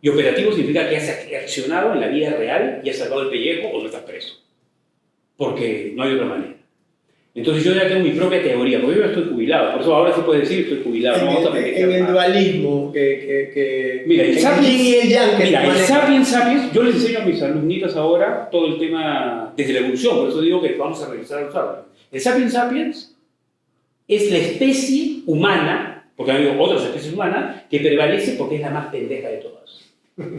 Y operativo significa que has accionado en la vida real y has salvado el pellejo o no estás preso. Porque no hay otra manera. Entonces yo ya tengo mi propia teoría, porque yo ya estoy jubilado, por eso ahora sí puedo decir que estoy jubilado. No vamos a en el dualismo que mira, el yin y el yang que mira, el maneja. sapiens, yo les enseño a mis alumnitas ahora todo el tema desde la evolución, por eso digo que vamos a revisar los sapiens. El sapiens es la especie humana, porque ha habido otras especies humanas, que prevalece porque es la más pendeja de todas.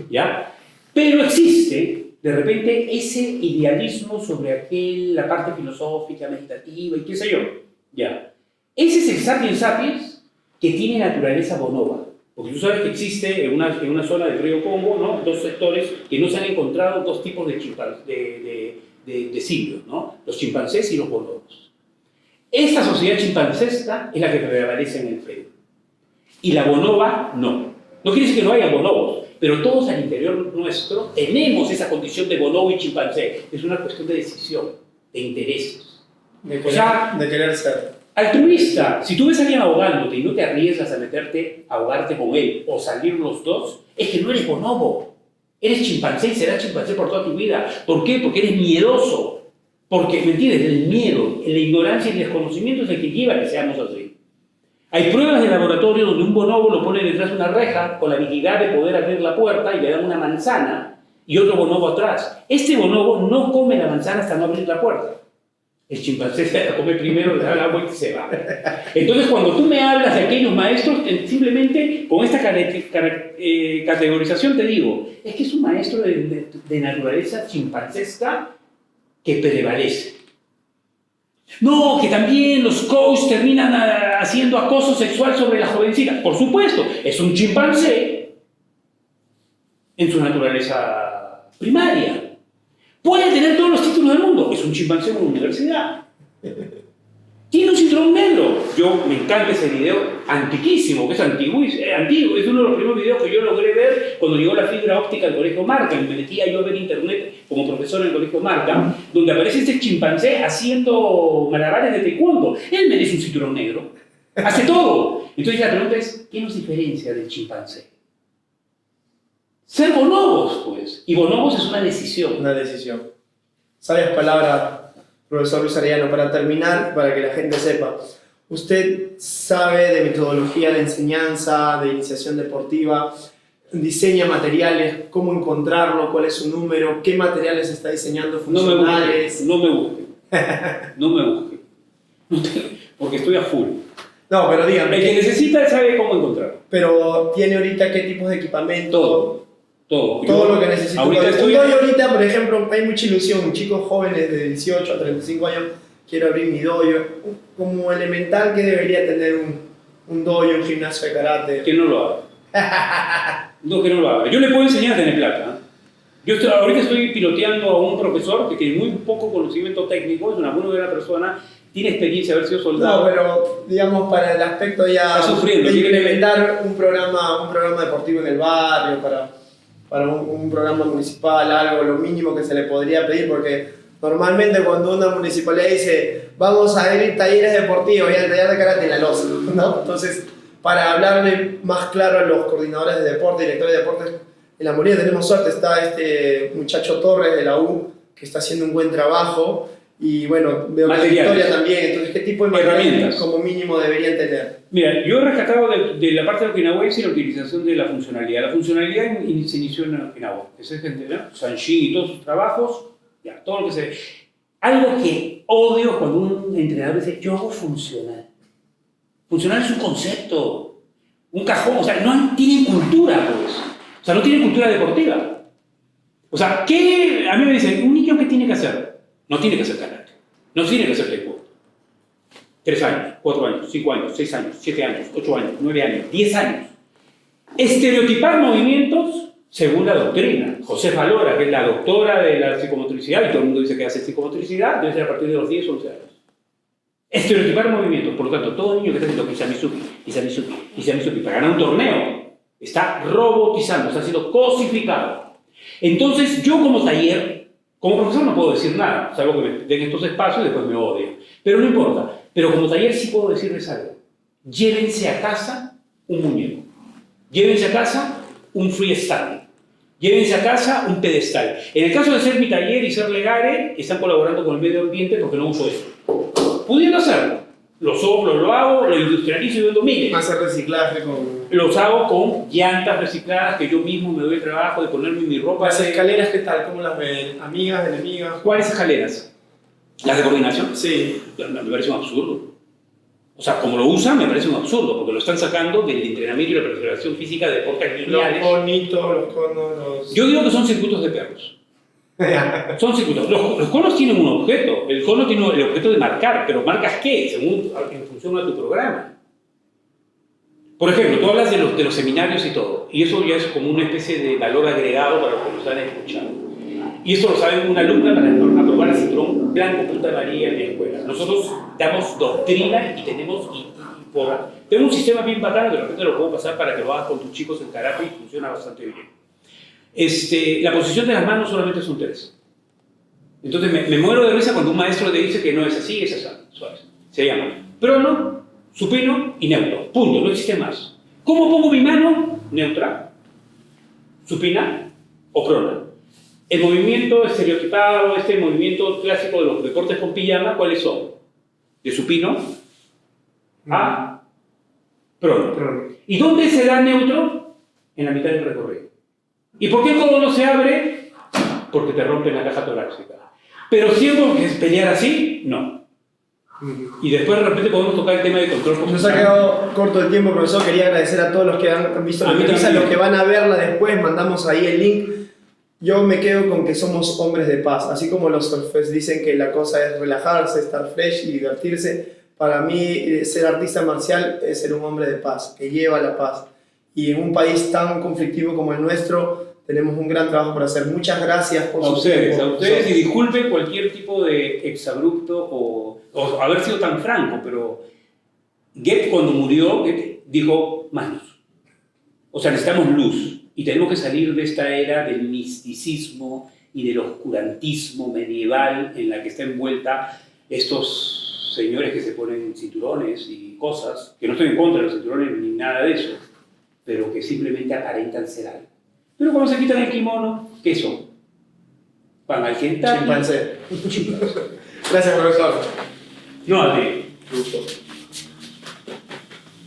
¿Ya? Pero existe, de repente, ese idealismo sobre la parte filosófica, meditativa y qué sé yo. ¿Ya? Ese es el sapiens que tiene naturaleza bonoba. Porque tú sabes que existe en una zona del río Congo, ¿no? Dos sectores que no se han encontrado dos tipos de simios, ¿no? Los chimpancés y los bonobos. Esta sociedad chimpancesca es la que prevalece en el Perú. Y la bonoba no. No quiere decir que no haya bonobos, pero todos al interior nuestro tenemos esa condición de bonobo y chimpancé. Es una cuestión de decisión, de intereses. De querer ser. Altruista. Si tú ves a alguien ahogándote y no te arriesgas a ahogarte con él o salir los dos, es que no eres bonobo. Eres chimpancé y serás chimpancé por toda tu vida. ¿Por qué? Porque eres miedoso. Porque, ¿me entiendes? El miedo, la ignorancia y el desconocimiento es el que lleva a que seamos así. Hay pruebas de laboratorio donde un bonobo lo pone detrás de una reja con la habilidad de poder abrir la puerta y le dan una manzana y otro bonobo atrás. Este bonobo no come la manzana hasta no abrir la puerta. El chimpancé se la come primero, le da la vuelta y se va. Entonces, cuando tú me hablas de aquellos maestros, simplemente con esta categorización te digo, es que es un maestro de naturaleza chimpancesca que prevalece. No, que también los coaches terminan haciendo acoso sexual sobre las jovencitas. Por supuesto, es un chimpancé en su naturaleza primaria. Puede tener todos los títulos del mundo, es un chimpancé en una universidad. Tiene un cinturón negro. Me encanta ese video antiquísimo, que es antiguo, es uno de los primeros videos que yo logré ver cuando llegó la fibra óptica al Colegio Marca. Me metía yo a ver internet como profesor en el Colegio Marca, donde aparece este chimpancé haciendo malabares de taekwondo. Él merece un cinturón negro. Hace todo. Entonces la pregunta es, ¿qué nos diferencia del chimpancé? Ser bonobos, pues. Y bonobos es una decisión. Una decisión. Sabias palabras, profesor Luis Arellano. Para terminar, para que la gente sepa, usted sabe de metodología de enseñanza, de iniciación deportiva. diseña materiales, cómo encontrarlo, cuál es su número, qué materiales está diseñando No me funcionales. busque, no me busque. No me busque. Porque estoy a full. No, pero dígame. El que necesita sabe cómo encontrarlo. Pero tiene ahorita qué tipos de equipamiento. Todo. Todo lo que necesito. Ahorita Estoy ahorita, por ejemplo, hay mucha ilusión. Chicos jóvenes de 18 a 35 años, quiero abrir mi dojo. Como elemental que debería tener un dojo, un gimnasio de karate. Que no lo haga. No, que no lo haga. Yo le puedo enseñar a tener plata. Ahorita estoy piloteando a un profesor que tiene muy poco conocimiento técnico, es una muy buena persona, tiene experiencia de haber sido soldado. No, pero digamos para el aspecto ya Está sufriendo, de implementar un programa deportivo en el barrio, para un programa municipal, algo, lo mínimo que se le podría pedir, porque normalmente cuando una municipalidad dice vamos a abrir talleres deportivos y al taller de karate la losa, ¿no? Entonces, para hablarle más claro a los coordinadores de deporte, directores de deportes, en la Molina tenemos suerte, está este muchacho Torres de la U que está haciendo un buen trabajo y bueno, veo que Victoria también, entonces ¿qué tipo de herramientas como mínimo deberían tener? Mira, yo he rescatado de la parte de Okinawense la utilización de la funcionalidad. La funcionalidad se inició en Okinawa, esa gente, ¿no? Sanshin y todos sus trabajos, ya, todo lo que se ve. Algo que odio cuando un entrenador dice, yo hago funcional. Funcional es un concepto, un cajón, o sea, no tienen cultura, pues. O sea, no tienen cultura deportiva. O sea, ¿qué? A mí me dicen, ¿un niño qué tiene que hacer? No tiene que hacer karate. No tiene que hacer taekwondo. 3 años, 4 años, 5 años, 6 años, 7 años, 8 años, 9 años, 10 años. Estereotipar movimientos según la doctrina. José Valora, que es la doctora de la psicomotricidad, y todo el mundo dice que hace psicomotricidad, debe ser a partir de los 10 o 11 años. Estereotipar movimientos, por lo tanto, todo niño que está haciendo Isamizuki para ganar un torneo, está robotizando, está siendo cosificado. Entonces, yo como taller, como profesor no puedo decir nada, salvo que me den estos espacios y después me odien. Pero no importa. Pero como taller sí puedo decirles algo. Llévense a casa un muñeco. Llévense a casa un freestyle. Llévense a casa un pedestal. En el caso de ser mi taller y ser Legare, están colaborando con el medio ambiente porque no uso eso. Pudiendo hacerlo. Lo soplo, lo hago, lo industrializo y vendo miles. Hacer reciclaje con... Los hago con llantas recicladas que yo mismo me doy el trabajo de ponerme mi ropa. ¿Las escaleras qué tal? ¿Cómo las ven? ¿Amigas, enemigas? ¿Cuáles escaleras? ¿Las de coordinación? Sí. Me parece un absurdo. O sea, como lo usan, me parece un absurdo, porque lo están sacando del entrenamiento y la preparación física de deportes lineales. Los bonitos, los conos, los... Yo digo que son circuitos de perros. Son circuitos. Los conos tienen un objeto. El cono tiene el objeto de marcar, pero ¿marcas qué? En función a tu programa. Por ejemplo, tú hablas de los seminarios y todo, y eso ya es como una especie de valor agregado para los que nos han escuchado. Y esto lo sabe una alumna para aprobar el cinturón blanco punta amarilla en la escuela. Nosotros damos doctrina y tenemos un sistema bien bacán, que de repente lo puedo pasar para que lo hagas con tus chicos en karate y funciona bastante bien. La posición de las manos solamente son 3. Entonces me muero de risa cuando un maestro le dice que no es así, es así. Suave. Se llama prono, supino y neutro. Punto, no existe más. ¿Cómo pongo mi mano? Neutra, supina o prona. El movimiento estereotipado, este movimiento clásico de los deportes con pijama, ¿cuáles son? De supino a prono. ¿Y dónde se da neutro? En la mitad del recorrido. ¿Y por qué el codo no se abre? Porque te rompen la caja torácica. Pero siempre que es pelear así, no. Y después de repente podemos tocar el tema de control postural. Nos ha quedado corto el tiempo, profesor. Quería agradecer a todos los que han visto la entrevista, los que van a verla después, mandamos ahí el link. Yo me quedo con que somos hombres de paz. Así como los surfers dicen que la cosa es relajarse, estar fresh y divertirse, para mí ser artista marcial es ser un hombre de paz, que lleva la paz. Y en un país tan conflictivo como el nuestro, tenemos un gran trabajo por hacer. Muchas gracias por su tiempo. A ustedes, y disculpen cualquier tipo de exabrupto o haber sido tan franco, pero Goethe cuando murió dijo más luz. O sea, necesitamos luz y tenemos que salir de esta era del misticismo y del oscurantismo medieval en la que está envuelta estos señores que se ponen cinturones y cosas, que no estoy en contra de los cinturones ni nada de eso, pero que simplemente aparentan ser algo. Pero cuando se quitan el kimono, ¿qué son? Van al Kentucky. Chimpancé. Gracias, profesor. No, a ti.